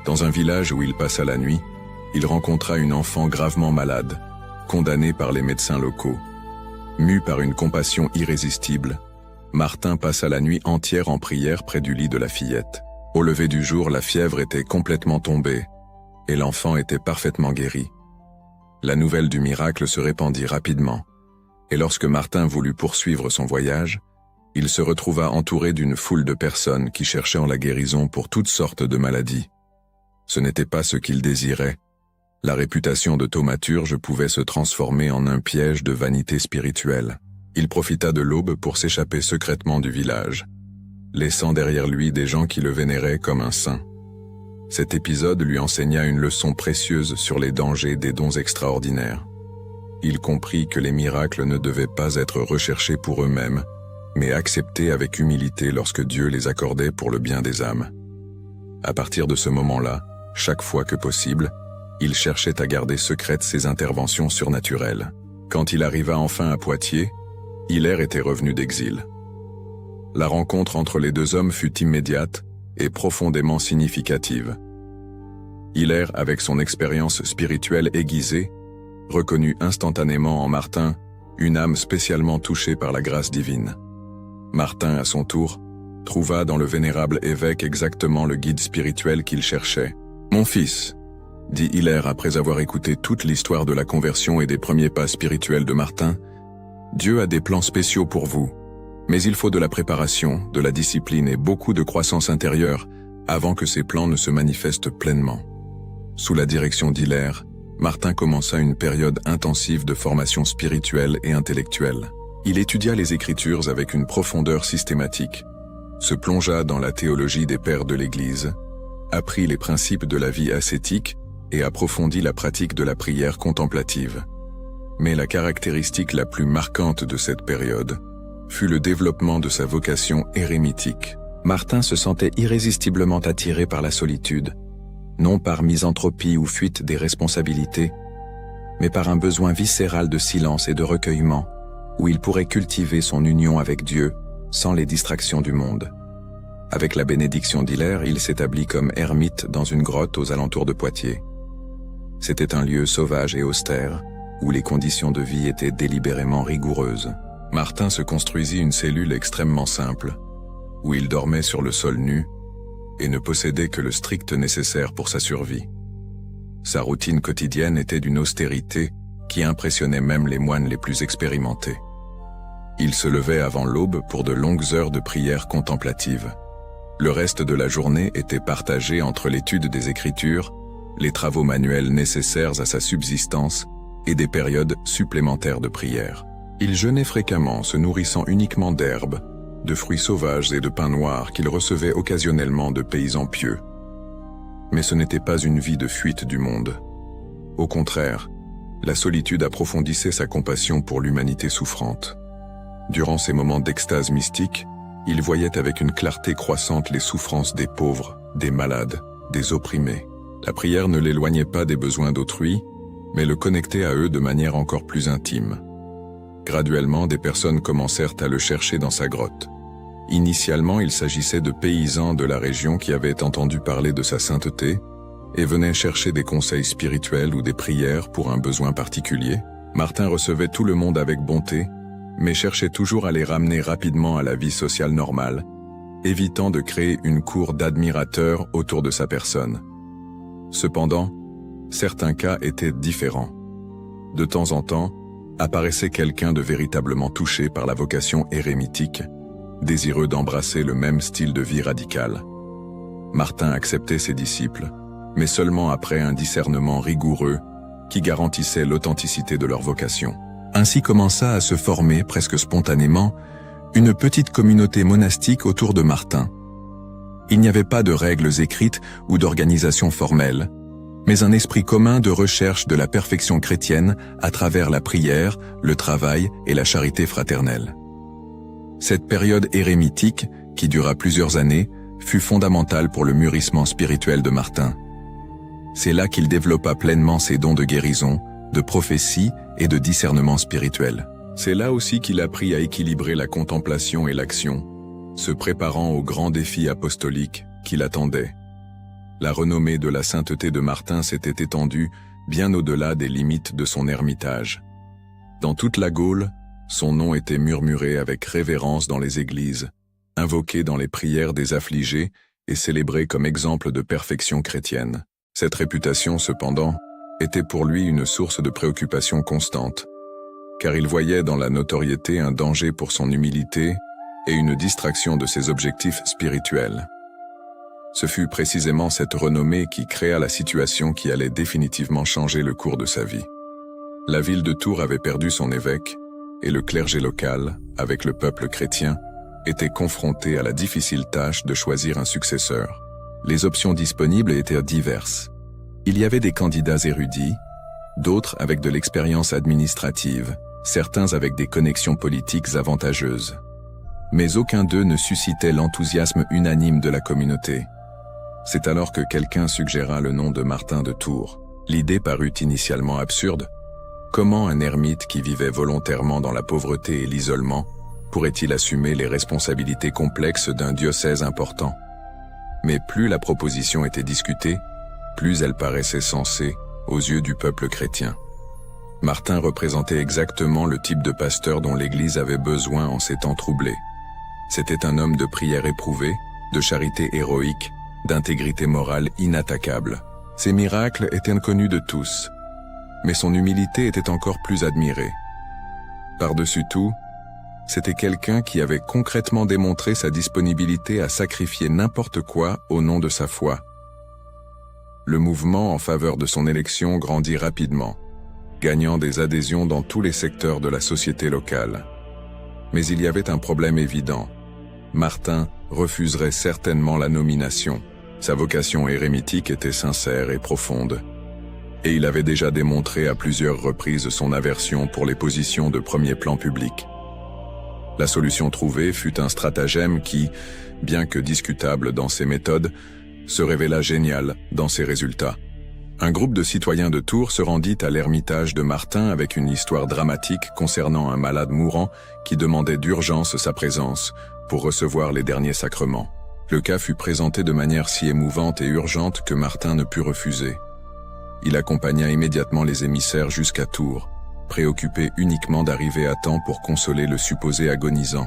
Dans un village où il passa la nuit, il rencontra une enfant gravement malade, condamnée par les médecins locaux. Mu par une compassion irrésistible, Martin passa la nuit entière en prière près du lit de la fillette. Au lever du jour, la fièvre était complètement tombée, et l'enfant était parfaitement guéri. La nouvelle du miracle se répandit rapidement, et lorsque Martin voulut poursuivre son voyage, il se retrouva entouré d'une foule de personnes qui cherchaient la guérison pour toutes sortes de maladies. Ce n'était pas ce qu'il désirait. La réputation de thaumaturge pouvait se transformer en un piège de vanité spirituelle. Il profita de l'aube pour s'échapper secrètement du village, laissant derrière lui des gens qui le vénéraient comme un saint. Cet épisode lui enseigna une leçon précieuse sur les dangers des dons extraordinaires. Il comprit que les miracles ne devaient pas être recherchés pour eux-mêmes, mais acceptés avec humilité lorsque Dieu les accordait pour le bien des âmes. À partir de ce moment-là, chaque fois que possible, il cherchait à garder secrètes ses interventions surnaturelles. Quand il arriva enfin à Poitiers, Hilaire était revenu d'exil. La rencontre entre les deux hommes fut immédiate et profondément significative. Hilaire, avec son expérience spirituelle aiguisée, reconnut instantanément en Martin une âme spécialement touchée par la grâce divine. Martin, à son tour, trouva dans le vénérable évêque exactement le guide spirituel qu'il cherchait. « Mon fils », dit Hilaire après avoir écouté toute l'histoire de la conversion et des premiers pas spirituels de Martin, « Dieu a des plans spéciaux pour vous, mais il faut de la préparation, de la discipline et beaucoup de croissance intérieure avant que ces plans ne se manifestent pleinement. » Sous la direction d'Hilaire, Martin commença une période intensive de formation spirituelle et intellectuelle. Il étudia les Écritures avec une profondeur systématique, se plongea dans la théologie des pères de l'Église, apprit les principes de la vie ascétique et approfondit la pratique de la prière contemplative. Mais la caractéristique la plus marquante de cette période fut le développement de sa vocation érémitique. Martin se sentait irrésistiblement attiré par la solitude, non par misanthropie ou fuite des responsabilités, mais par un besoin viscéral de silence et de recueillement, où il pourrait cultiver son union avec Dieu sans les distractions du monde. Avec la bénédiction d'Hilaire, il s'établit comme ermite dans une grotte aux alentours de Poitiers. C'était un lieu sauvage et austère, où les conditions de vie étaient délibérément rigoureuses. Martin se construisit une cellule extrêmement simple, où il dormait sur le sol nu et ne possédait que le strict nécessaire pour sa survie. Sa routine quotidienne était d'une austérité qui impressionnait même les moines les plus expérimentés. Il se levait avant l'aube pour de longues heures de prière contemplative. Le reste de la journée était partagé entre l'étude des Écritures, les travaux manuels nécessaires à sa subsistance et des périodes supplémentaires de prière. Il jeûnait fréquemment, se nourrissant uniquement d'herbes, de fruits sauvages et de pain noir qu'il recevait occasionnellement de paysans pieux. Mais ce n'était pas une vie de fuite du monde. Au contraire, la solitude approfondissait sa compassion pour l'humanité souffrante. Durant ces moments d'extase mystique, il voyait avec une clarté croissante les souffrances des pauvres, des malades, des opprimés. La prière ne l'éloignait pas des besoins d'autrui, mais le connectait à eux de manière encore plus intime. Graduellement, des personnes commencèrent à le chercher dans sa grotte. Initialement, il s'agissait de paysans de la région qui avaient entendu parler de sa sainteté et venaient chercher des conseils spirituels ou des prières pour un besoin particulier. Martin recevait tout le monde avec bonté, mais cherchait toujours à les ramener rapidement à la vie sociale normale, évitant de créer une cour d'admirateurs autour de sa personne. Cependant, certains cas étaient différents. De temps en temps, apparaissait quelqu'un de véritablement touché par la vocation érémitique, désireux d'embrasser le même style de vie radical. Martin acceptait ses disciples, mais seulement après un discernement rigoureux qui garantissait l'authenticité de leur vocation. Ainsi commença à se former, presque spontanément, une petite communauté monastique autour de Martin. Il n'y avait pas de règles écrites ou d'organisation formelle, mais un esprit commun de recherche de la perfection chrétienne à travers la prière, le travail et la charité fraternelle. Cette période érémitique, qui dura plusieurs années, fut fondamentale pour le mûrissement spirituel de Martin. C'est là qu'il développa pleinement ses dons de guérison, de prophétie et de discernement spirituel. C'est là aussi qu'il apprit à équilibrer la contemplation et l'action, se préparant aux grands défis apostoliques qui l'attendaient. La renommée de la sainteté de Martin s'était étendue bien au-delà des limites de son ermitage. Dans toute la Gaule, son nom était murmuré avec révérence dans les églises, invoqué dans les prières des affligés et célébré comme exemple de perfection chrétienne. Cette réputation, cependant, était pour lui une source de préoccupation constante, car il voyait dans la notoriété un danger pour son humilité et une distraction de ses objectifs spirituels. Ce fut précisément cette renommée qui créa la situation qui allait définitivement changer le cours de sa vie. La ville de Tours avait perdu son évêque, et le clergé local, avec le peuple chrétien, était confronté à la difficile tâche de choisir un successeur. Les options disponibles étaient diverses. Il y avait des candidats érudits, d'autres avec de l'expérience administrative, certains avec des connexions politiques avantageuses. Mais aucun d'eux ne suscitait l'enthousiasme unanime de la communauté. C'est alors que quelqu'un suggéra le nom de Martin de Tours. L'idée parut initialement absurde. Comment un ermite qui vivait volontairement dans la pauvreté et l'isolement pourrait-il assumer les responsabilités complexes d'un diocèse important? Mais plus la proposition était discutée, plus elle paraissait sensée aux yeux du peuple chrétien. Martin représentait exactement le type de pasteur dont l'Église avait besoin en ces temps troublés. C'était un homme de prière éprouvé, de charité héroïque, d'intégrité morale inattaquable. Ses miracles étaient inconnus de tous, mais son humilité était encore plus admirée. Par-dessus tout, c'était quelqu'un qui avait concrètement démontré sa disponibilité à sacrifier n'importe quoi au nom de sa foi. Le mouvement en faveur de son élection grandit rapidement, gagnant des adhésions dans tous les secteurs de la société locale. Mais il y avait un problème évident. Martin refuserait certainement la nomination. Sa vocation érémitique était sincère et profonde. Et il avait déjà démontré à plusieurs reprises son aversion pour les positions de premier plan public. La solution trouvée fut un stratagème qui, bien que discutable dans ses méthodes, se révéla génial dans ses résultats. Un groupe de citoyens de Tours se rendit à l'ermitage de Martin avec une histoire dramatique concernant un malade mourant qui demandait d'urgence sa présence pour recevoir les derniers sacrements. Le cas fut présenté de manière si émouvante et urgente que Martin ne put refuser. Il accompagna immédiatement les émissaires jusqu'à Tours, préoccupé uniquement d'arriver à temps pour consoler le supposé agonisant.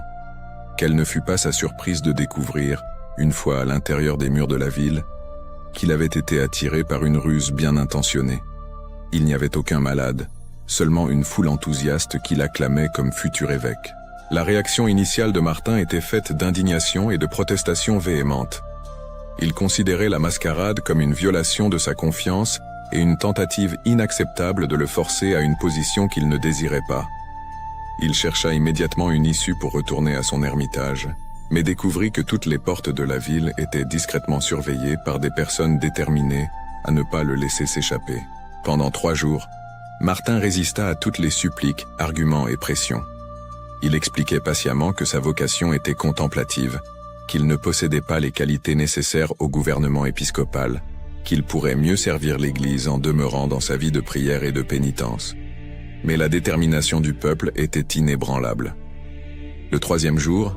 Quelle ne fut pas sa surprise de découvrir, une fois à l'intérieur des murs de la ville, qu'il avait été attiré par une ruse bien intentionnée. Il n'y avait aucun malade, seulement une foule enthousiaste qui l'acclamait comme futur évêque. La réaction initiale de Martin était faite d'indignation et de protestation véhémente. Il considérait la mascarade comme une violation de sa confiance et une tentative inacceptable de le forcer à une position qu'il ne désirait pas. Il chercha immédiatement une issue pour retourner à son ermitage, mais découvrit que toutes les portes de la ville étaient discrètement surveillées par des personnes déterminées à ne pas le laisser s'échapper. Pendant 3 jours, Martin résista à toutes les suppliques, arguments et pressions. Il expliquait patiemment que sa vocation était contemplative, qu'il ne possédait pas les qualités nécessaires au gouvernement épiscopal, qu'il pourrait mieux servir l'Église en demeurant dans sa vie de prière et de pénitence. Mais la détermination du peuple était inébranlable. Le 3e jour,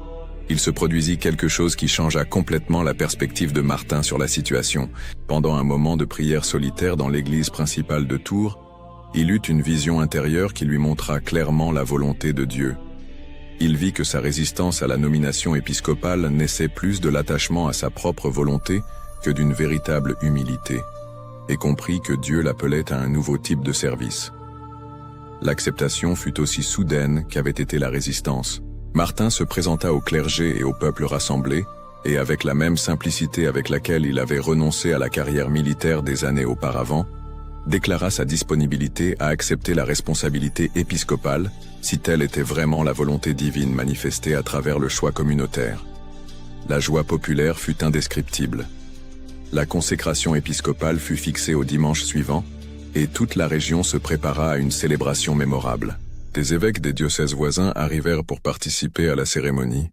il se produisit quelque chose qui changea complètement la perspective de Martin sur la situation. Pendant un moment de prière solitaire dans l'église principale de Tours, il eut une vision intérieure qui lui montra clairement la volonté de Dieu. Il vit que sa résistance à la nomination épiscopale naissait plus de l'attachement à sa propre volonté que d'une véritable humilité, et comprit que Dieu l'appelait à un nouveau type de service. L'acceptation fut aussi soudaine qu'avait été la résistance. Martin se présenta au clergé et au peuple rassemblé, et avec la même simplicité avec laquelle il avait renoncé à la carrière militaire des années auparavant, déclara sa disponibilité à accepter la responsabilité épiscopale si telle était vraiment la volonté divine manifestée à travers le choix communautaire. La joie populaire fut indescriptible. La consécration épiscopale fut fixée au dimanche suivant, et toute la région se prépara à une célébration mémorable. Des évêques des diocèses voisins arrivèrent pour participer à la cérémonie,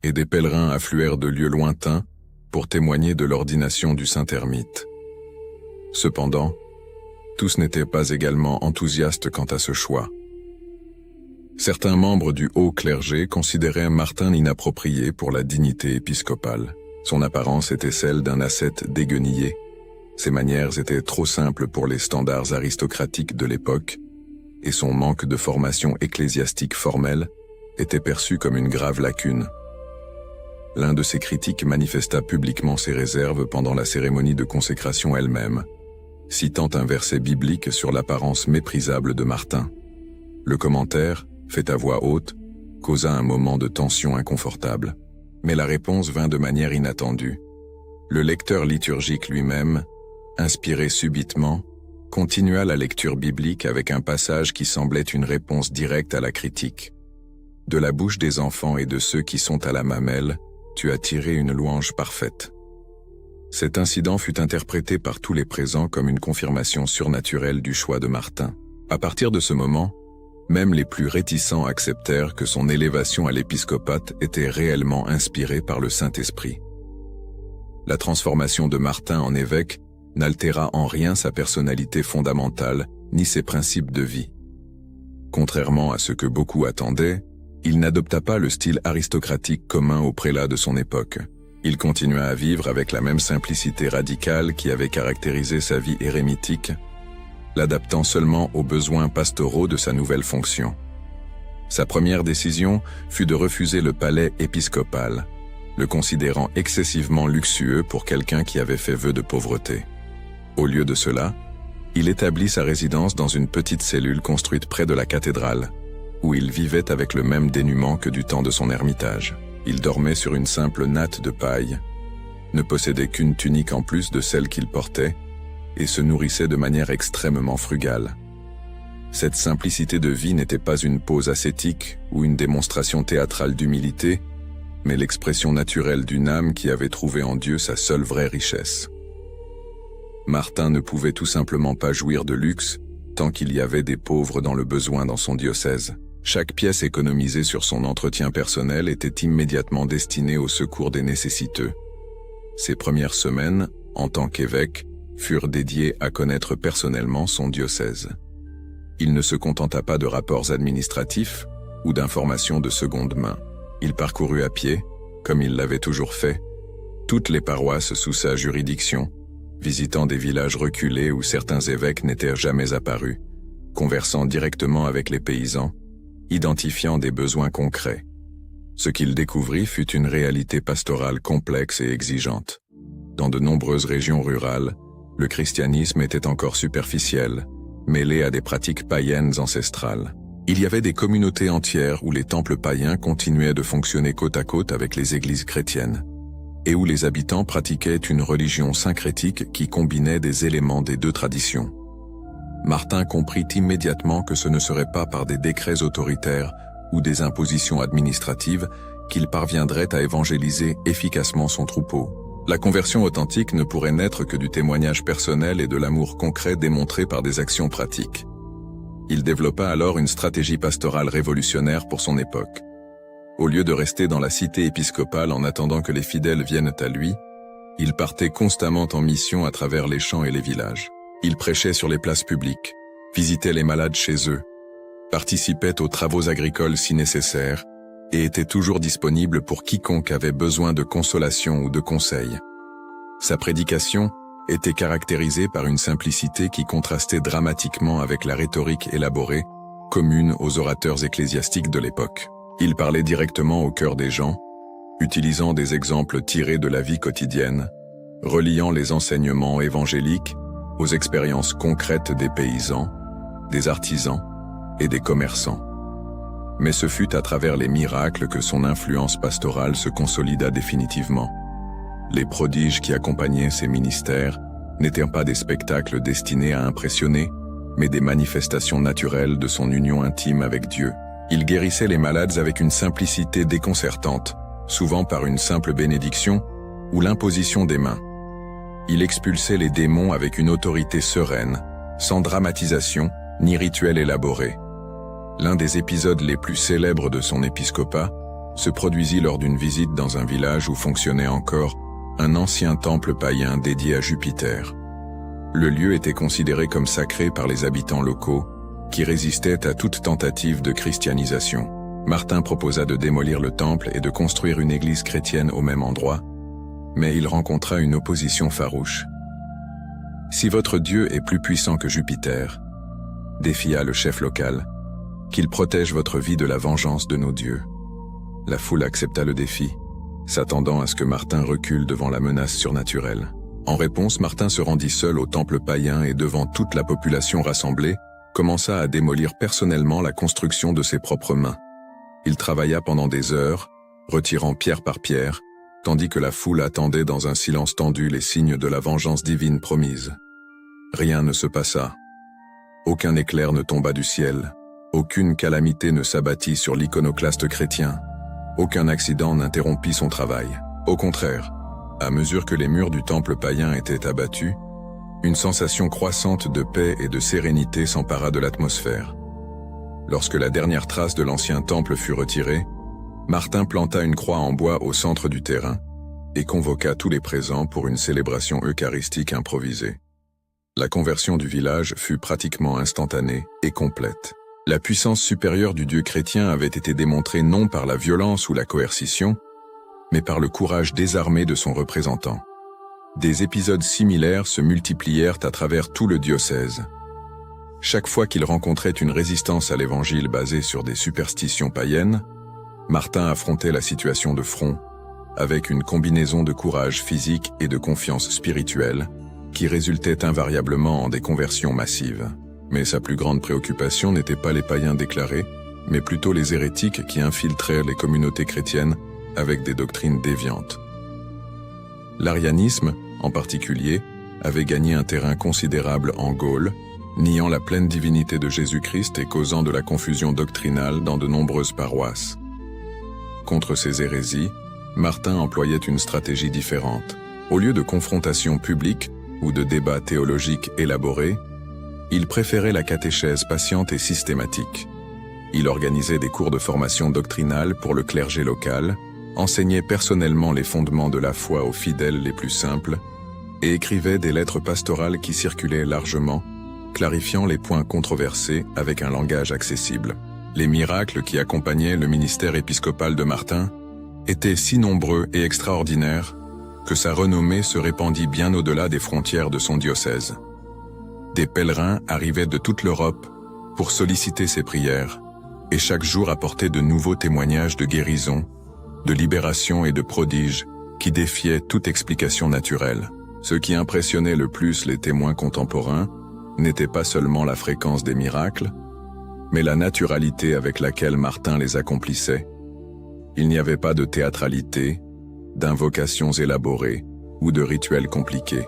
et des pèlerins affluèrent de lieux lointains pour témoigner de l'ordination du saint ermite. Cependant, tous n'étaient pas également enthousiastes quant à ce choix. Certains membres du haut clergé considéraient Martin inapproprié pour la dignité épiscopale. Son apparence était celle d'un ascète déguenillé. Ses manières étaient trop simples pour les standards aristocratiques de l'époque, et son manque de formation ecclésiastique formelle était perçu comme une grave lacune. L'un de ses critiques manifesta publiquement ses réserves pendant la cérémonie de consécration elle-même, citant un verset biblique sur l'apparence méprisable de Martin. Le commentaire, fait à voix haute, causa un moment de tension inconfortable. Mais la réponse vint de manière inattendue. Le lecteur liturgique lui-même, inspiré subitement, continua la lecture biblique avec un passage qui semblait une réponse directe à la critique. De la bouche des enfants et de ceux qui sont à la mamelle, tu as tiré une louange parfaite. Cet incident fut interprété par tous les présents comme une confirmation surnaturelle du choix de Martin. À partir de ce moment, même les plus réticents acceptèrent que son élévation à l'épiscopat était réellement inspirée par le Saint-Esprit. La transformation de Martin en évêque n'altéra en rien sa personnalité fondamentale ni ses principes de vie. Contrairement à ce que beaucoup attendaient, il n'adopta pas le style aristocratique commun aux prélats de son époque. Il continua à vivre avec la même simplicité radicale qui avait caractérisé sa vie érémitique, l'adaptant seulement aux besoins pastoraux de sa nouvelle fonction. Sa première décision fut de refuser le palais épiscopal, le considérant excessivement luxueux pour quelqu'un qui avait fait vœu de pauvreté. Au lieu de cela, il établit sa résidence dans une petite cellule construite près de la cathédrale, où il vivait avec le même dénuement que du temps de son ermitage. Il dormait sur une simple natte de paille, ne possédait qu'une tunique en plus de celle qu'il portait, et se nourrissait de manière extrêmement frugale. Cette simplicité de vie n'était pas une pose ascétique ou une démonstration théâtrale d'humilité, mais l'expression naturelle d'une âme qui avait trouvé en Dieu sa seule vraie richesse. Martin ne pouvait tout simplement pas jouir de luxe tant qu'il y avait des pauvres dans le besoin dans son diocèse. Chaque pièce économisée sur son entretien personnel était immédiatement destinée au secours des nécessiteux. Ses premières semaines, en tant qu'évêque, furent dédiées à connaître personnellement son diocèse. Il ne se contenta pas de rapports administratifs ou d'informations de seconde main. Il parcourut à pied, comme il l'avait toujours fait, toutes les paroisses sous sa juridiction, visitant des villages reculés où certains évêques n'étaient jamais apparus, conversant directement avec les paysans, identifiant des besoins concrets. Ce qu'il découvrit fut une réalité pastorale complexe et exigeante. Dans de nombreuses régions rurales, le christianisme était encore superficiel, mêlé à des pratiques païennes ancestrales. Il y avait des communautés entières où les temples païens continuaient de fonctionner côte à côte avec les églises chrétiennes, et où les habitants pratiquaient une religion syncrétique qui combinait des éléments des deux traditions. Martin comprit immédiatement que ce ne serait pas par des décrets autoritaires ou des impositions administratives qu'il parviendrait à évangéliser efficacement son troupeau. La conversion authentique ne pourrait naître que du témoignage personnel et de l'amour concret démontré par des actions pratiques. Il développa alors une stratégie pastorale révolutionnaire pour son époque. Au lieu de rester dans la cité épiscopale en attendant que les fidèles viennent à lui, il partait constamment en mission à travers les champs et les villages. Il prêchait sur les places publiques, visitait les malades chez eux, participait aux travaux agricoles si nécessaires, et était toujours disponible pour quiconque avait besoin de consolation ou de conseils. Sa prédication était caractérisée par une simplicité qui contrastait dramatiquement avec la rhétorique élaborée, commune aux orateurs ecclésiastiques de l'époque. Il parlait directement au cœur des gens, utilisant des exemples tirés de la vie quotidienne, reliant les enseignements évangéliques aux expériences concrètes des paysans, des artisans et des commerçants. Mais ce fut à travers les miracles que son influence pastorale se consolida définitivement. Les prodiges qui accompagnaient ses ministères n'étaient pas des spectacles destinés à impressionner, mais des manifestations naturelles de son union intime avec Dieu. Il guérissait les malades avec une simplicité déconcertante, souvent par une simple bénédiction ou l'imposition des mains. Il expulsait les démons avec une autorité sereine, sans dramatisation ni rituel élaboré. L'un des épisodes les plus célèbres de son épiscopat se produisit lors d'une visite dans un village où fonctionnait encore un ancien temple païen dédié à Jupiter. Le lieu était considéré comme sacré par les habitants locaux, qui résistaient à toute tentative de christianisation. Martin proposa de démolir le temple et de construire une église chrétienne au même endroit, mais il rencontra une opposition farouche. « Si votre Dieu est plus puissant que Jupiter, » défia le chef local, « qu'il protège votre vie de la vengeance de nos dieux. » La foule accepta le défi, s'attendant à ce que Martin recule devant la menace surnaturelle. En réponse, Martin se rendit seul au temple païen et devant toute la population rassemblée, commença à démolir personnellement la construction de ses propres mains. Il travailla pendant des heures, retirant pierre par pierre, tandis que la foule attendait dans un silence tendu les signes de la vengeance divine promise. Rien ne se passa. Aucun éclair ne tomba du ciel, aucune calamité ne s'abattit sur l'iconoclaste chrétien, aucun accident n'interrompit son travail. Au contraire, à mesure que les murs du temple païen étaient abattus, une sensation croissante de paix et de sérénité s'empara de l'atmosphère. Lorsque la dernière trace de l'ancien temple fut retirée, Martin planta une croix en bois au centre du terrain et convoqua tous les présents pour une célébration eucharistique improvisée. La conversion du village fut pratiquement instantanée et complète. La puissance supérieure du Dieu chrétien avait été démontrée non par la violence ou la coercition, mais par le courage désarmé de son représentant. Des épisodes similaires se multiplièrent à travers tout le diocèse. Chaque fois qu'il rencontrait une résistance à l'évangile basée sur des superstitions païennes, Martin affrontait la situation de front, avec une combinaison de courage physique et de confiance spirituelle, qui résultait invariablement en des conversions massives. Mais sa plus grande préoccupation n'était pas les païens déclarés, mais plutôt les hérétiques qui infiltraient les communautés chrétiennes avec des doctrines déviantes. L'arianisme, en particulier, avait gagné un terrain considérable en Gaule, niant la pleine divinité de Jésus-Christ et causant de la confusion doctrinale dans de nombreuses paroisses. Contre ces hérésies, Martin employait une stratégie différente. Au lieu de confrontations publiques ou de débats théologiques élaborés, il préférait la catéchèse patiente et systématique. Il organisait des cours de formation doctrinale pour le clergé local, enseignait personnellement les fondements de la foi aux fidèles les plus simples et écrivait des lettres pastorales qui circulaient largement, clarifiant les points controversés avec un langage accessible. Les miracles qui accompagnaient le ministère épiscopal de Martin étaient si nombreux et extraordinaires que sa renommée se répandit bien au-delà des frontières de son diocèse. Des pèlerins arrivaient de toute l'Europe pour solliciter ses prières, et chaque jour apportait de nouveaux témoignages de guérison, de libération et de prodiges qui défiaient toute explication naturelle. Ce qui impressionnait le plus les témoins contemporains n'était pas seulement la fréquence des miracles, mais la naturalité avec laquelle Martin les accomplissait. Il n'y avait pas de théâtralité, d'invocations élaborées ou de rituels compliqués.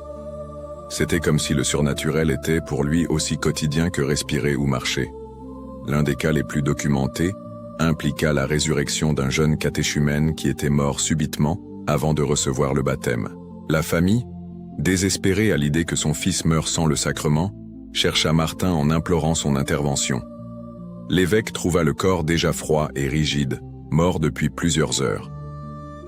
C'était comme si le surnaturel était pour lui aussi quotidien que respirer ou marcher. L'un des cas les plus documentés impliqua la résurrection d'un jeune catéchumène qui était mort subitement avant de recevoir le baptême. La famille, désespérée à l'idée que son fils meure sans le sacrement, chercha Martin en implorant son intervention. L'évêque trouva le corps déjà froid et rigide, mort depuis plusieurs heures.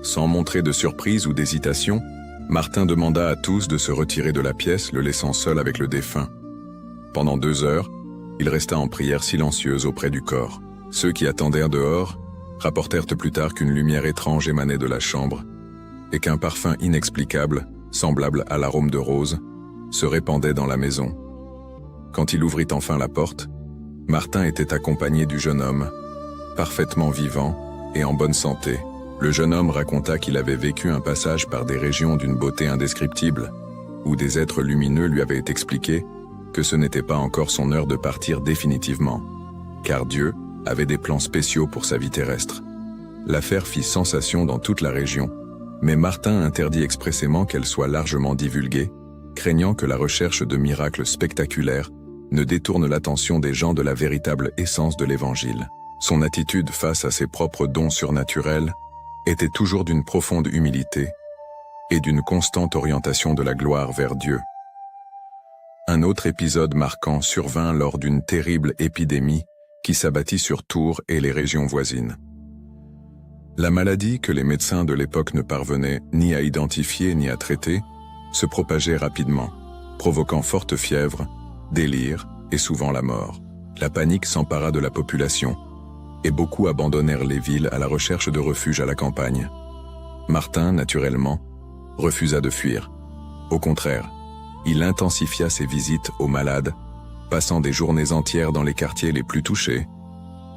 Sans montrer de surprise ou d'hésitation, Martin demanda à tous de se retirer de la pièce, le laissant seul avec le défunt. Pendant 2 heures, il resta en prière silencieuse auprès du corps. Ceux qui attendirent dehors rapportèrent plus tard qu'une lumière étrange émanait de la chambre et qu'un parfum inexplicable, semblable à l'arôme de rose, se répandait dans la maison. Quand il ouvrit enfin la porte, Martin était accompagné du jeune homme, parfaitement vivant et en bonne santé. Le jeune homme raconta qu'il avait vécu un passage par des régions d'une beauté indescriptible, où des êtres lumineux lui avaient expliqué que ce n'était pas encore son heure de partir définitivement, car Dieu avait des plans spéciaux pour sa vie terrestre. L'affaire fit sensation dans toute la région, mais Martin interdit expressément qu'elle soit largement divulguée, craignant que la recherche de miracles spectaculaires ne détourne l'attention des gens de la véritable essence de l'Évangile. Son attitude face à ses propres dons surnaturels était toujours d'une profonde humilité et d'une constante orientation de la gloire vers Dieu. Un autre épisode marquant survint lors d'une terrible épidémie qui s'abattit sur Tours et les régions voisines. La maladie que les médecins de l'époque ne parvenaient ni à identifier ni à traiter se propageait rapidement, provoquant forte fièvre, délire et souvent la mort. La panique s'empara de la population, et beaucoup abandonnèrent les villes à la recherche de refuge à la campagne. Martin, naturellement, refusa de fuir. Au contraire, il intensifia ses visites aux malades, passant des journées entières dans les quartiers les plus touchés,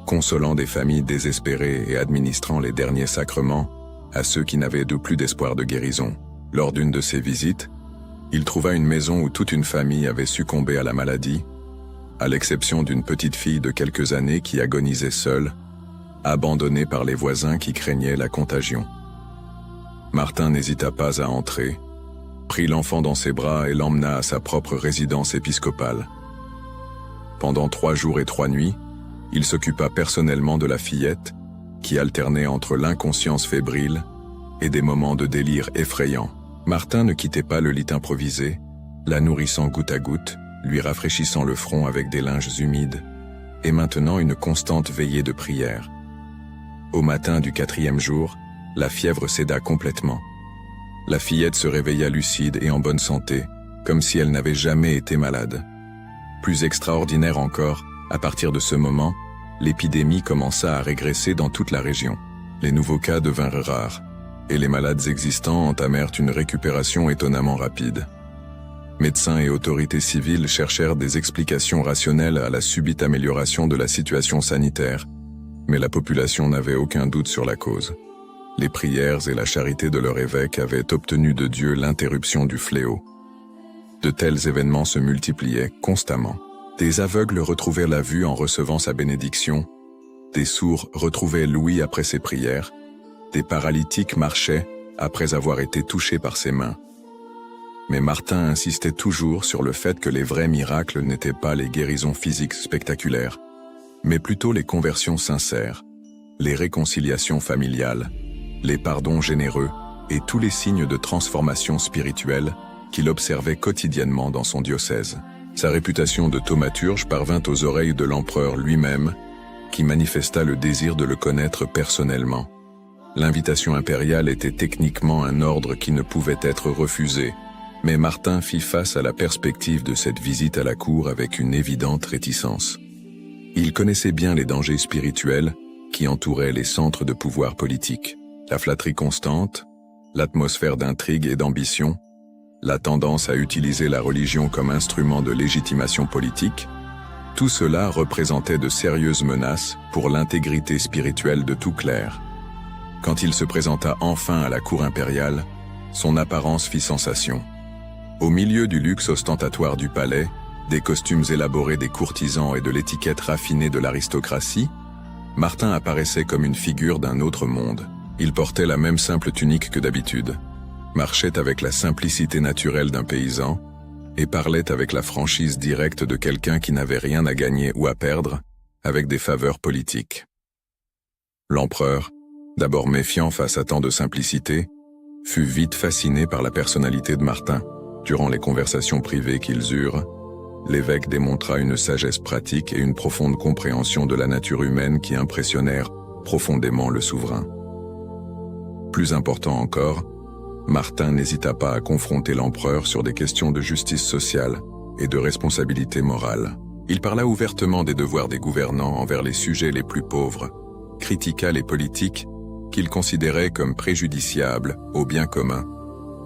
consolant des familles désespérées et administrant les derniers sacrements à ceux qui n'avaient plus d'espoir de guérison. Lors d'une de ces visites, il trouva une maison où toute une famille avait succombé à la maladie, à l'exception d'une petite fille de quelques années qui agonisait seule, abandonnée par les voisins qui craignaient la contagion. Martin n'hésita pas à entrer, prit l'enfant dans ses bras et l'emmena à sa propre résidence épiscopale. Pendant 3 jours et 3 nuits, il s'occupa personnellement de la fillette, qui alternait entre l'inconscience fébrile et des moments de délire effrayants. Martin ne quittait pas le lit improvisé, la nourrissant goutte à goutte, lui rafraîchissant le front avec des linges humides, et maintenant une constante veillée de prière. Au matin du 4e jour, la fièvre céda complètement. La fillette se réveilla lucide et en bonne santé, comme si elle n'avait jamais été malade. Plus extraordinaire encore, à partir de ce moment, l'épidémie commença à régresser dans toute la région. Les nouveaux cas devinrent rares, et les malades existants entamèrent une récupération étonnamment rapide. Médecins et autorités civiles cherchèrent des explications rationnelles à la subite amélioration de la situation sanitaire, mais la population n'avait aucun doute sur la cause. Les prières et la charité de leur évêque avaient obtenu de Dieu l'interruption du fléau. De tels événements se multipliaient constamment. Des aveugles retrouvaient la vue en recevant sa bénédiction, des sourds retrouvaient l'ouïe après ses prières, des paralytiques marchaient après avoir été touchés par ses mains. Mais Martin insistait toujours sur le fait que les vrais miracles n'étaient pas les guérisons physiques spectaculaires, mais plutôt les conversions sincères, les réconciliations familiales, les pardons généreux et tous les signes de transformation spirituelle qu'il observait quotidiennement dans son diocèse. Sa réputation de thaumaturge parvint aux oreilles de l'empereur lui-même, qui manifesta le désir de le connaître personnellement. L'invitation impériale était techniquement un ordre qui ne pouvait être refusé, mais Martin fit face à la perspective de cette visite à la cour avec une évidente réticence. Il connaissait bien les dangers spirituels qui entouraient les centres de pouvoir politique. La flatterie constante, l'atmosphère d'intrigue et d'ambition, la tendance à utiliser la religion comme instrument de légitimation politique, tout cela représentait de sérieuses menaces pour l'intégrité spirituelle de tout clerc. Quand il se présenta enfin à la cour impériale, son apparence fit sensation. Au milieu du luxe ostentatoire du palais, des costumes élaborés des courtisans et de l'étiquette raffinée de l'aristocratie, Martin apparaissait comme une figure d'un autre monde. Il portait la même simple tunique que d'habitude, marchait avec la simplicité naturelle d'un paysan et parlait avec la franchise directe de quelqu'un qui n'avait rien à gagner ou à perdre avec des faveurs politiques. L'empereur, d'abord méfiant face à tant de simplicité, fut vite fasciné par la personnalité de Martin. Durant les conversations privées qu'ils eurent, l'évêque démontra une sagesse pratique et une profonde compréhension de la nature humaine qui impressionnèrent profondément le souverain. Plus important encore, Martin n'hésita pas à confronter l'empereur sur des questions de justice sociale et de responsabilité morale. Il parla ouvertement des devoirs des gouvernants envers les sujets les plus pauvres, critiqua les politiques qu'il considérait comme préjudiciables au bien commun,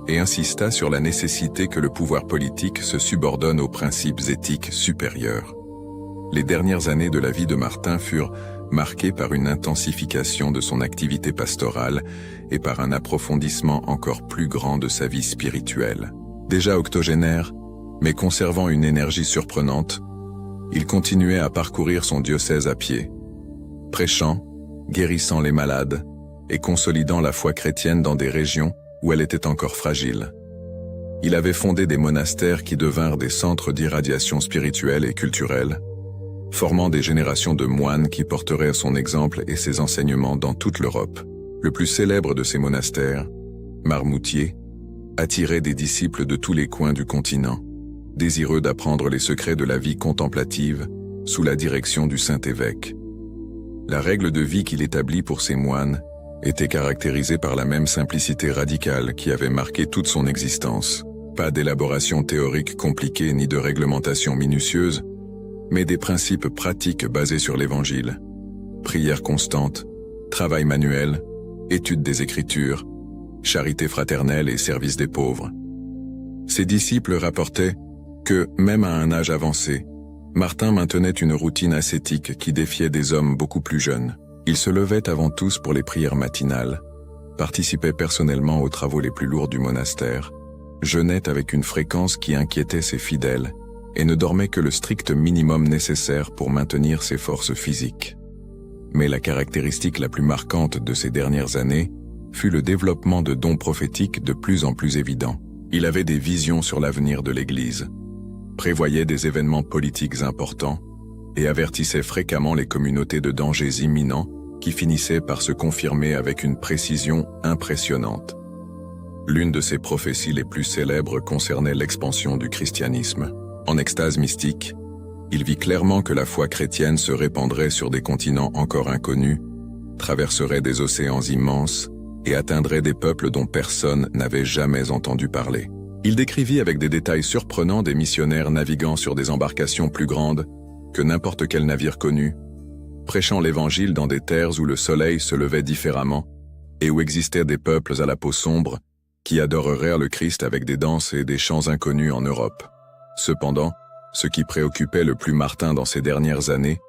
et insista sur la nécessité que le pouvoir politique se subordonne aux principes éthiques supérieurs. Les dernières années de la vie de Martin furent marquées par une intensification de son activité pastorale et par un approfondissement encore plus grand de sa vie spirituelle. Déjà octogénaire, mais conservant une énergie surprenante, il continuait à parcourir son diocèse à pied, prêchant, guérissant les malades et consolidant la foi chrétienne dans des régions où elle était encore fragile. Il avait fondé des monastères qui devinrent des centres d'irradiation spirituelle et culturelle, formant des générations de moines qui porteraient son exemple et ses enseignements dans toute l'Europe. Le plus célèbre de ces monastères, Marmoutier, attirait des disciples de tous les coins du continent, désireux d'apprendre les secrets de la vie contemplative sous la direction du Saint-Évêque. La règle de vie qu'il établit pour ses moines était caractérisée par la même simplicité radicale qui avait marqué toute son existence. Pas d'élaboration théorique compliquée ni de réglementation minutieuse, mais des principes pratiques basés sur l'Évangile. Prière constante, travail manuel, étude des Écritures, charité fraternelle et service des pauvres. Ses disciples rapportaient que, même à un âge avancé, Martin maintenait une routine ascétique qui défiait des hommes beaucoup plus jeunes. Il se levait avant tous pour les prières matinales, participait personnellement aux travaux les plus lourds du monastère, jeûnait avec une fréquence qui inquiétait ses fidèles et ne dormait que le strict minimum nécessaire pour maintenir ses forces physiques. Mais la caractéristique la plus marquante de ces dernières années fut le développement de dons prophétiques de plus en plus évidents. Il avait des visions sur l'avenir de l'Église, prévoyait des événements politiques importants et avertissait fréquemment les communautés de dangers imminents qui finissaient par se confirmer avec une précision impressionnante. L'une de ses prophéties les plus célèbres concernait l'expansion du christianisme. En extase mystique, il vit clairement que la foi chrétienne se répandrait sur des continents encore inconnus, traverserait des océans immenses et atteindrait des peuples dont personne n'avait jamais entendu parler. Il décrivit avec des détails surprenants des missionnaires naviguant sur des embarcations plus grandes que n'importe quel navire connu, prêchant l'Évangile dans des terres où le soleil se levait différemment et où existaient des peuples à la peau sombre qui adorèrent le Christ avec des danses et des chants inconnus en Europe. Cependant, ce qui préoccupait le plus Martin dans ces dernières années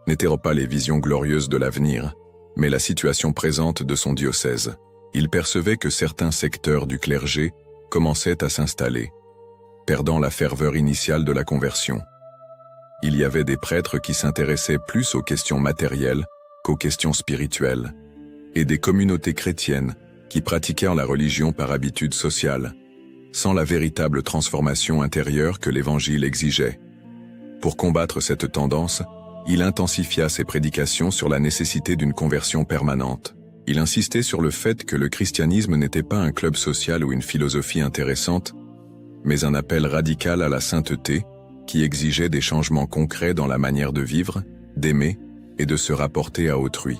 n'étaient pas les visions glorieuses de l'avenir, mais la situation présente de son diocèse. Il percevait que certains secteurs du clergé commençaient à s'installer, perdant la ferveur initiale de la conversion. Il y avait des prêtres qui s'intéressaient plus aux questions matérielles qu'aux questions spirituelles, et des communautés chrétiennes qui pratiquèrent la religion par habitude sociale, sans la véritable transformation intérieure que l'Évangile exigeait. Pour combattre cette tendance, il intensifia ses prédications sur la nécessité d'une conversion permanente. Il insistait sur le fait que le christianisme n'était pas un club social ou une philosophie intéressante, mais un appel radical à la sainteté qui exigeait des changements concrets dans la manière de vivre, d'aimer et de se rapporter à autrui.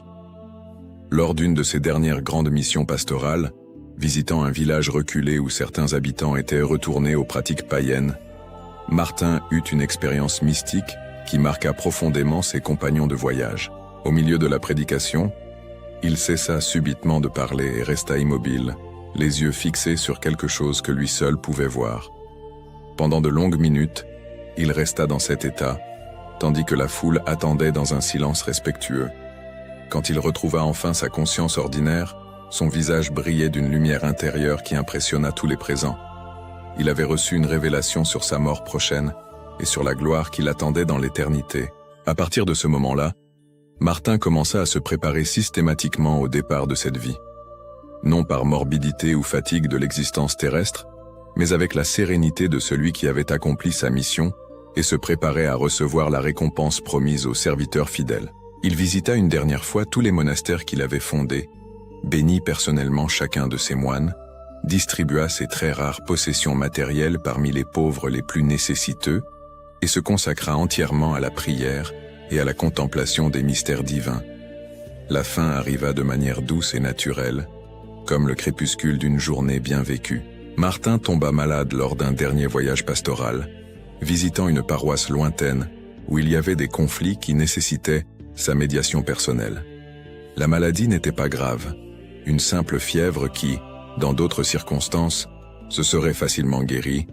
Lors d'une de ses dernières grandes missions pastorales, visitant un village reculé où certains habitants étaient retournés aux pratiques païennes, Martin eut une expérience mystique qui marqua profondément ses compagnons de voyage. Au milieu de la prédication, il cessa subitement de parler et resta immobile, les yeux fixés sur quelque chose que lui seul pouvait voir. Pendant de longues minutes, il resta dans cet état, tandis que la foule attendait dans un silence respectueux. Quand il retrouva enfin sa conscience ordinaire, son visage brillait d'une lumière intérieure qui impressionna tous les présents. Il avait reçu une révélation sur sa mort prochaine et sur la gloire qui l'attendait dans l'éternité. À partir de ce moment-là, Martin commença à se préparer systématiquement au départ de cette vie. Non par morbidité ou fatigue de l'existence terrestre, mais avec la sérénité de celui qui avait accompli sa mission et se préparait à recevoir la récompense promise aux serviteurs fidèles. Il visita une dernière fois tous les monastères qu'il avait fondés, bénit personnellement chacun de ses moines, distribua ses très rares possessions matérielles parmi les pauvres les plus nécessiteux et se consacra entièrement à la prière et à la contemplation des mystères divins. La fin arriva de manière douce et naturelle, comme le crépuscule d'une journée bien vécue. Martin tomba malade lors d'un dernier voyage pastoral, visitant une paroisse lointaine où il y avait des conflits qui nécessitaient sa médiation personnelle. La maladie n'était pas grave, une simple fièvre qui, dans d'autres circonstances, se serait facilement guérie,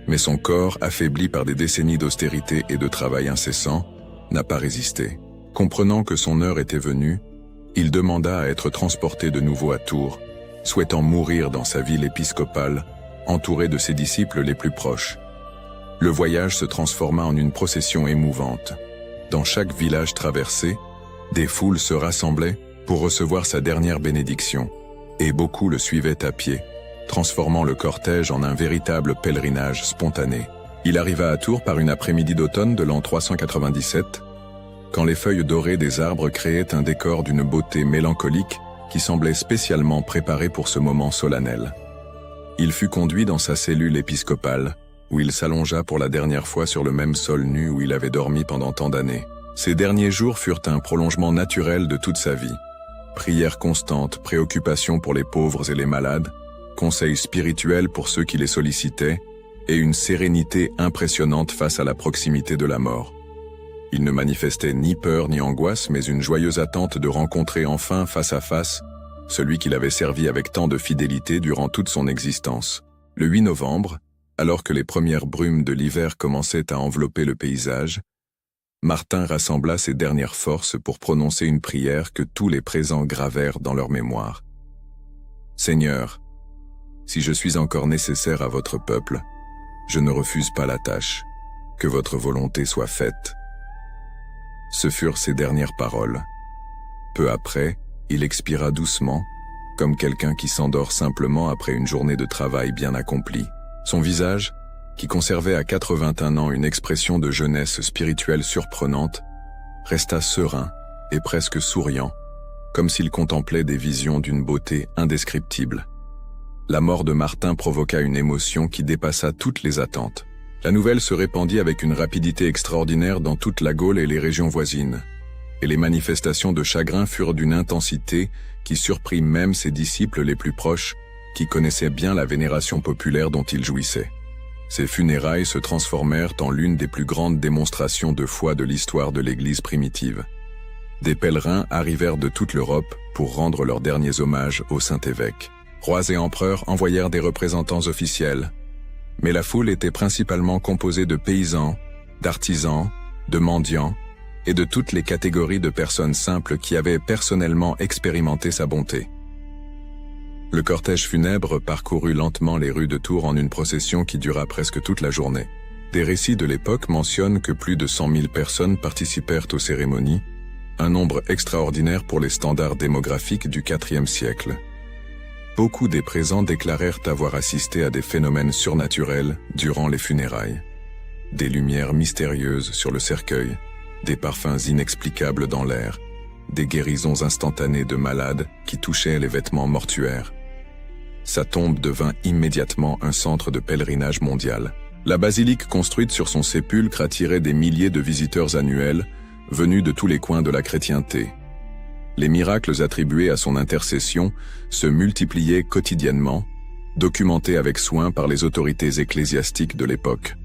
mais son corps, affaibli par des décennies d'austérité et de travail incessant, n'a pas résisté. Comprenant que son heure était venue, il demanda à être transporté de nouveau à Tours, souhaitant mourir dans sa ville épiscopale, entouré de ses disciples les plus proches. Le voyage se transforma en une procession émouvante. Dans chaque village traversé, des foules se rassemblaient pour recevoir sa dernière bénédiction, et beaucoup le suivaient à pied, transformant le cortège en un véritable pèlerinage spontané. Il arriva à Tours par une après-midi d'automne de l'an 397, quand les feuilles dorées des arbres créaient un décor d'une beauté mélancolique qui semblait spécialement préparé pour ce moment solennel. Il fut conduit dans sa cellule épiscopale, où il s'allongea pour la dernière fois sur le même sol nu où il avait dormi pendant tant d'années. Ces derniers jours furent un prolongement naturel de toute sa vie. Prières constantes, préoccupations pour les pauvres et les malades, conseils spirituels pour ceux qui les sollicitaient, et une sérénité impressionnante face à la proximité de la mort. Il ne manifestait ni peur ni angoisse, mais une joyeuse attente de rencontrer enfin face à face celui qu'il avait servi avec tant de fidélité durant toute son existence. Le 8 novembre, alors que les premières brumes de l'hiver commençaient à envelopper le paysage, Martin rassembla ses dernières forces pour prononcer une prière que tous les présents gravèrent dans leur mémoire. « Seigneur, si je suis encore nécessaire à votre peuple, je ne refuse pas la tâche. Que votre volonté soit faite. » Ce furent ses dernières paroles. Peu après, il expira doucement, comme quelqu'un qui s'endort simplement après une journée de travail bien accomplie. Son visage, qui conservait à 81 ans une expression de jeunesse spirituelle surprenante, resta serein et presque souriant, comme s'il contemplait des visions d'une beauté indescriptible. La mort de Martin provoqua une émotion qui dépassa toutes les attentes. La nouvelle se répandit avec une rapidité extraordinaire dans toute la Gaule et les régions voisines, et les manifestations de chagrin furent d'une intensité qui surprit même ses disciples les plus proches, qui connaissaient bien la vénération populaire dont il jouissait. Ces funérailles se transformèrent en l'une des plus grandes démonstrations de foi de l'histoire de l'Église primitive. Des pèlerins arrivèrent de toute l'Europe pour rendre leurs derniers hommages au Saint-Évêque. Rois et empereurs envoyèrent des représentants officiels, mais la foule était principalement composée de paysans, d'artisans, de mendiants et de toutes les catégories de personnes simples qui avaient personnellement expérimenté sa bonté. Le cortège funèbre parcourut lentement les rues de Tours en une procession qui dura presque toute la journée. Des récits de l'époque mentionnent que plus de 100 000 personnes participèrent aux cérémonies, un nombre extraordinaire pour les standards démographiques du IVe siècle. Beaucoup des présents déclarèrent avoir assisté à des phénomènes surnaturels durant les funérailles. Des lumières mystérieuses sur le cercueil, des parfums inexplicables dans l'air, des guérisons instantanées de malades qui touchaient les vêtements mortuaires. Sa tombe devint immédiatement un centre de pèlerinage mondial. La basilique construite sur son sépulcre attirait des milliers de visiteurs annuels venus de tous les coins de la chrétienté. Les miracles attribués à son intercession se multipliaient quotidiennement, documentés avec soin par les autorités ecclésiastiques de l'époque.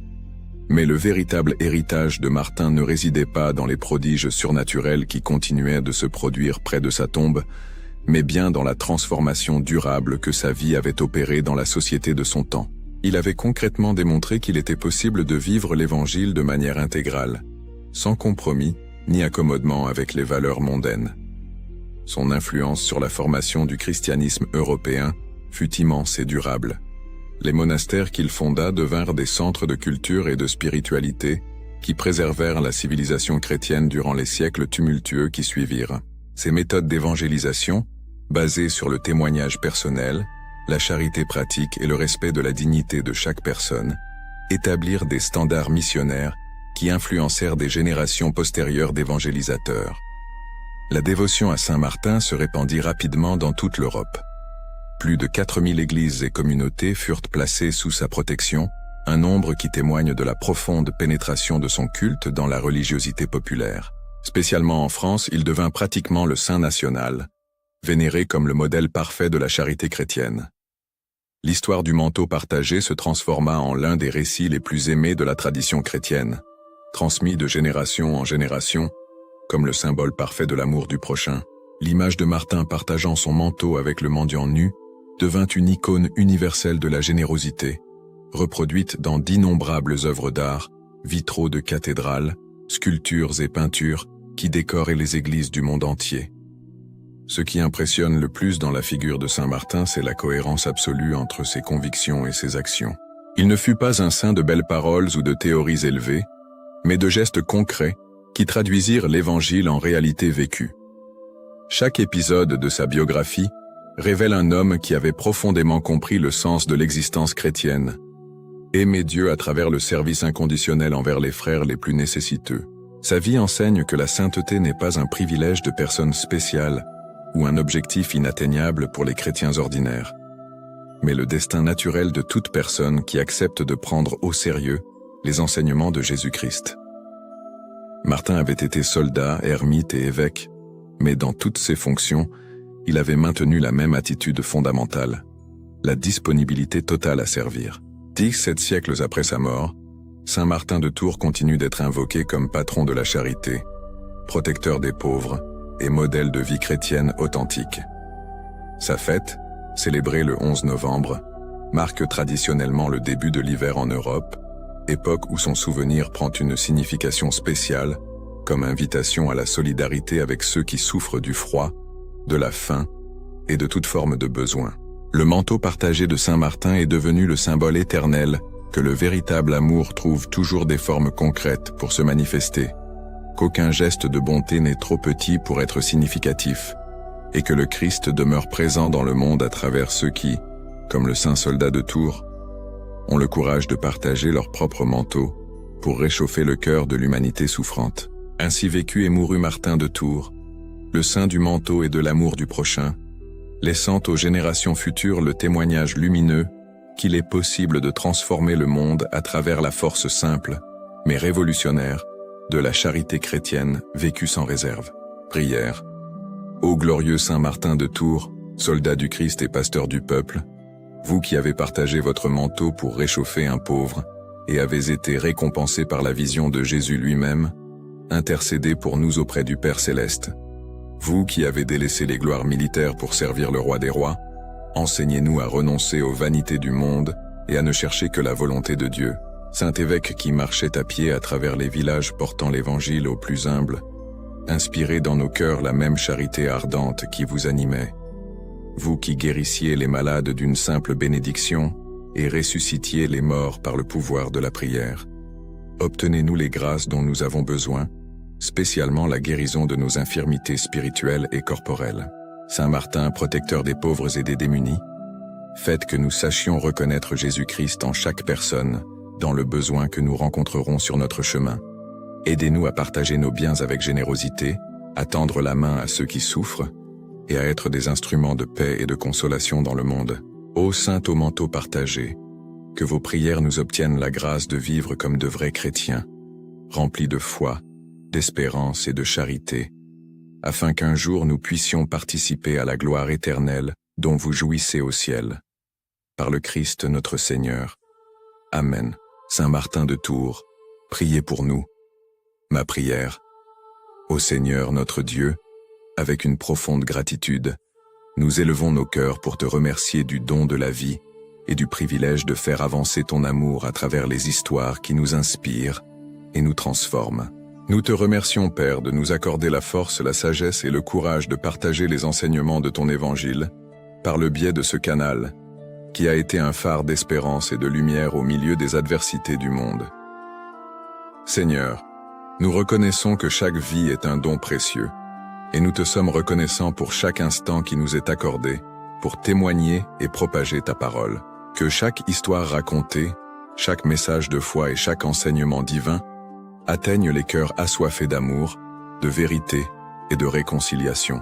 Mais le véritable héritage de Martin ne résidait pas dans les prodiges surnaturels qui continuaient de se produire près de sa tombe, mais bien dans la transformation durable que sa vie avait opérée dans la société de son temps. Il avait concrètement démontré qu'il était possible de vivre l'Évangile de manière intégrale, sans compromis ni accommodement avec les valeurs mondaines. Son influence sur la formation du christianisme européen fut immense et durable. Les monastères qu'il fonda devinrent des centres de culture et de spiritualité qui préservèrent la civilisation chrétienne durant les siècles tumultueux qui suivirent. Ces méthodes d'évangélisation, basées sur le témoignage personnel, la charité pratique et le respect de la dignité de chaque personne, établirent des standards missionnaires qui influencèrent des générations postérieures d'évangélisateurs. La dévotion à Saint Martin se répandit rapidement dans toute l'Europe. Plus de 4000 églises et communautés furent placées sous sa protection, un nombre qui témoigne de la profonde pénétration de son culte dans la religiosité populaire. Spécialement en France, il devint pratiquement le saint national, vénéré comme le modèle parfait de la charité chrétienne. L'histoire du manteau partagé se transforma en l'un des récits les plus aimés de la tradition chrétienne, transmis de génération en génération, comme le symbole parfait de l'amour du prochain. L'image de Martin partageant son manteau avec le mendiant nu devint une icône universelle de la générosité, reproduite dans d'innombrables œuvres d'art, vitraux de cathédrales, sculptures et peintures qui décorent les églises du monde entier. Ce qui impressionne le plus dans la figure de Saint Martin, c'est la cohérence absolue entre ses convictions et ses actions. Il ne fut pas un saint de belles paroles ou de théories élevées, mais de gestes concrets qui traduisirent l'Évangile en réalité vécue. Chaque épisode de sa biographie révèle un homme qui avait profondément compris le sens de l'existence chrétienne, aimer Dieu à travers le service inconditionnel envers les frères les plus nécessiteux. Sa vie enseigne que la sainteté n'est pas un privilège de personnes spéciales ou un objectif inatteignable pour les chrétiens ordinaires, mais le destin naturel de toute personne qui accepte de prendre au sérieux les enseignements de Jésus-Christ. Martin avait été soldat, ermite et évêque, mais dans toutes ses fonctions, il avait maintenu la même attitude fondamentale, la disponibilité totale à servir. 17 siècles après sa mort, Saint Martin de Tours continue d'être invoqué comme patron de la charité, protecteur des pauvres et modèle de vie chrétienne authentique. Sa fête, célébrée le 11 novembre, marque traditionnellement le début de l'hiver en Europe, époque où son souvenir prend une signification spéciale, comme invitation à la solidarité avec ceux qui souffrent du froid, de la faim et de toute forme de besoin. Le manteau partagé de Saint Martin est devenu le symbole éternel que le véritable amour trouve toujours des formes concrètes pour se manifester, qu'aucun geste de bonté n'est trop petit pour être significatif, et que le Christ demeure présent dans le monde à travers ceux qui, comme le saint soldat de Tours, ont le courage de partager leur propre manteau pour réchauffer le cœur de l'humanité souffrante. Ainsi vécut et mourut Martin de Tours, le saint du manteau et de l'amour du prochain, laissant aux générations futures le témoignage lumineux qu'il est possible de transformer le monde à travers la force simple, mais révolutionnaire, de la charité chrétienne vécue sans réserve. Prière. Ô glorieux Saint Martin de Tours, soldat du Christ et pasteur du peuple, vous qui avez partagé votre manteau pour réchauffer un pauvre et avez été récompensé par la vision de Jésus lui-même, intercédez pour nous auprès du Père Céleste. Vous qui avez délaissé les gloires militaires pour servir le roi des rois, Enseignez-nous à renoncer aux vanités du monde et à ne chercher que la volonté de Dieu. Saint évêque qui marchait à pied à travers les villages portant l'Évangile aux plus humbles, inspirez dans nos cœurs la même charité ardente qui vous animait. Vous qui guérissiez les malades d'une simple bénédiction et ressuscitiez les morts par le pouvoir de la prière, obtenez-nous les grâces dont nous avons besoin, spécialement la guérison de nos infirmités spirituelles et corporelles. Saint Martin, protecteur des pauvres et des démunis, faites que nous sachions reconnaître Jésus-Christ en chaque personne, dans le besoin que nous rencontrerons sur notre chemin. Aidez-nous à partager nos biens avec générosité, à tendre la main à ceux qui souffrent, et à être des instruments de paix et de consolation dans le monde. Ô saint au manteau partagé, que vos prières nous obtiennent la grâce de vivre comme de vrais chrétiens, remplis de foi, d'espérance et de charité, afin qu'un jour nous puissions participer à la gloire éternelle dont vous jouissez au ciel. Par le Christ notre Seigneur. Amen. Saint Martin de Tours, priez pour nous. Ma prière. Ô Seigneur notre Dieu, avec une profonde gratitude, nous élevons nos cœurs pour te remercier du don de la vie et du privilège de faire avancer ton amour à travers les histoires qui nous inspirent et nous transforment. Nous te remercions, Père, de nous accorder la force, la sagesse et le courage de partager les enseignements de ton Évangile par le biais de ce canal, qui a été un phare d'espérance et de lumière au milieu des adversités du monde. Seigneur, nous reconnaissons que chaque vie est un don précieux, et nous te sommes reconnaissants pour chaque instant qui nous est accordé, pour témoigner et propager ta parole. Que chaque histoire racontée, chaque message de foi et chaque enseignement divin atteignent les cœurs assoiffés d'amour, de vérité et de réconciliation.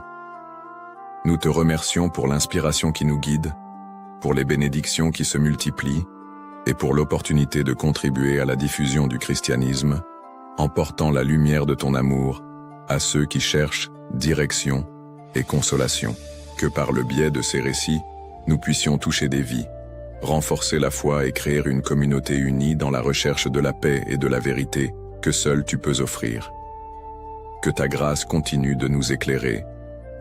Nous te remercions pour l'inspiration qui nous guide, pour les bénédictions qui se multiplient et pour l'opportunité de contribuer à la diffusion du christianisme en portant la lumière de ton amour à ceux qui cherchent direction et consolation. Que par le biais de ces récits, nous puissions toucher des vies, renforcer la foi et créer une communauté unie dans la recherche de la paix et de la vérité que seul tu peux offrir. Que ta grâce continue de nous éclairer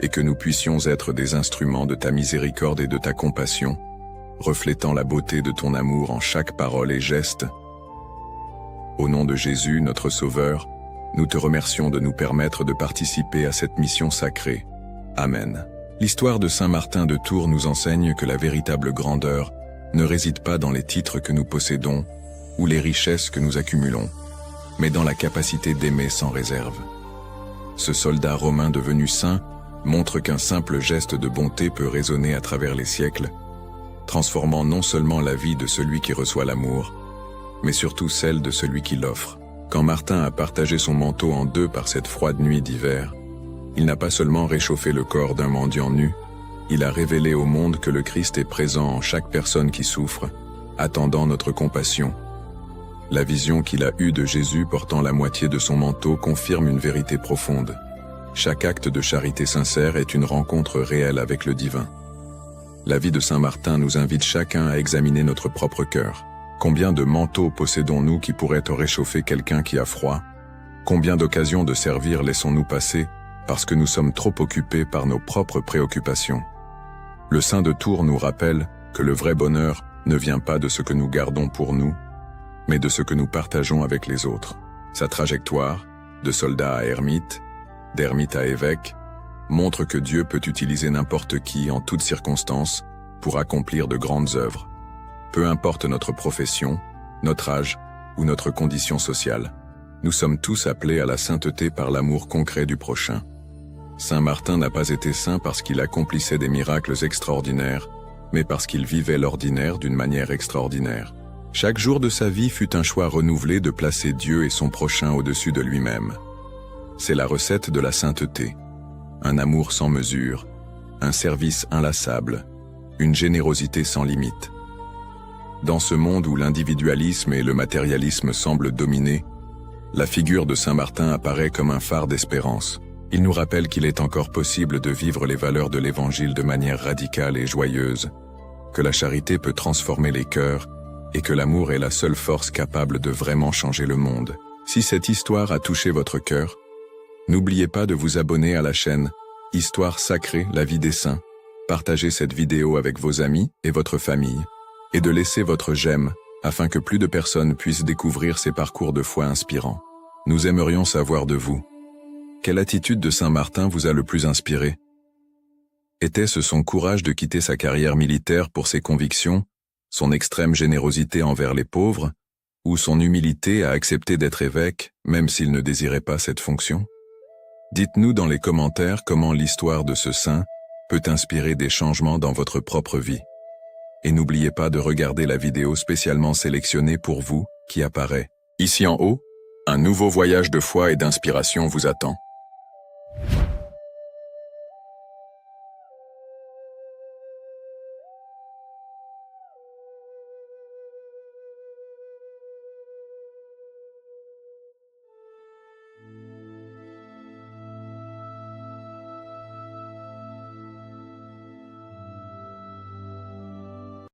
et que nous puissions être des instruments de ta miséricorde et de ta compassion, reflétant la beauté de ton amour en chaque parole et geste. Au nom de Jésus, notre Sauveur, nous te remercions de nous permettre de participer à cette mission sacrée. Amen. L'histoire de Saint Martin de Tours nous enseigne que la véritable grandeur ne réside pas dans les titres que nous possédons ou les richesses que nous accumulons, mais dans la capacité d'aimer sans réserve. Ce soldat romain devenu saint montre qu'un simple geste de bonté peut résonner à travers les siècles, transformant non seulement la vie de celui qui reçoit l'amour, mais surtout celle de celui qui l'offre. Quand Martin a partagé son manteau en deux par cette froide nuit d'hiver, il n'a pas seulement réchauffé le corps d'un mendiant nu, il a révélé au monde que le Christ est présent en chaque personne qui souffre, attendant notre compassion. La vision qu'il a eue de Jésus portant la moitié de son manteau confirme une vérité profonde. Chaque acte de charité sincère est une rencontre réelle avec le divin. La vie de Saint Martin nous invite chacun à examiner notre propre cœur. Combien de manteaux possédons-nous qui pourraient réchauffer quelqu'un qui a froid? Combien d'occasions de servir laissons-nous passer parce que nous sommes trop occupés par nos propres préoccupations? Le saint de Tours nous rappelle que le vrai bonheur ne vient pas de ce que nous gardons pour nous, mais de ce que nous partageons avec les autres. Sa trajectoire, de soldat à ermite, d'ermite à évêque, montre que Dieu peut utiliser n'importe qui en toutes circonstances pour accomplir de grandes œuvres. Peu importe notre profession, notre âge ou notre condition sociale, nous sommes tous appelés à la sainteté par l'amour concret du prochain. Saint Martin n'a pas été saint parce qu'il accomplissait des miracles extraordinaires, mais parce qu'il vivait l'ordinaire d'une manière extraordinaire. Chaque jour de sa vie fut un choix renouvelé de placer Dieu et son prochain au-dessus de lui-même. C'est la recette de la sainteté. Un amour sans mesure, un service inlassable, une générosité sans limite. Dans ce monde où l'individualisme et le matérialisme semblent dominer, la figure de Saint Martin apparaît comme un phare d'espérance. Il nous rappelle qu'il est encore possible de vivre les valeurs de l'Évangile de manière radicale et joyeuse, que la charité peut transformer les cœurs et que l'amour est la seule force capable de vraiment changer le monde. Si cette histoire a touché votre cœur, n'oubliez pas de vous abonner à la chaîne Histoire sacrée, la vie des saints, partager cette vidéo avec vos amis et votre famille, et de laisser votre j'aime afin que plus de personnes puissent découvrir ces parcours de foi inspirants. Nous aimerions savoir de vous. Quelle attitude de Saint Martin vous a le plus inspiré? Était-ce son courage de quitter sa carrière militaire pour ses convictions, son extrême générosité envers les pauvres, ou son humilité à accepter d'être évêque, même s'il ne désirait pas cette fonction? Dites-nous dans les commentaires comment l'histoire de ce saint peut inspirer des changements dans votre propre vie. Et n'oubliez pas de regarder la vidéo spécialement sélectionnée pour vous qui apparaît ici en haut. Un nouveau voyage de foi et d'inspiration vous attend.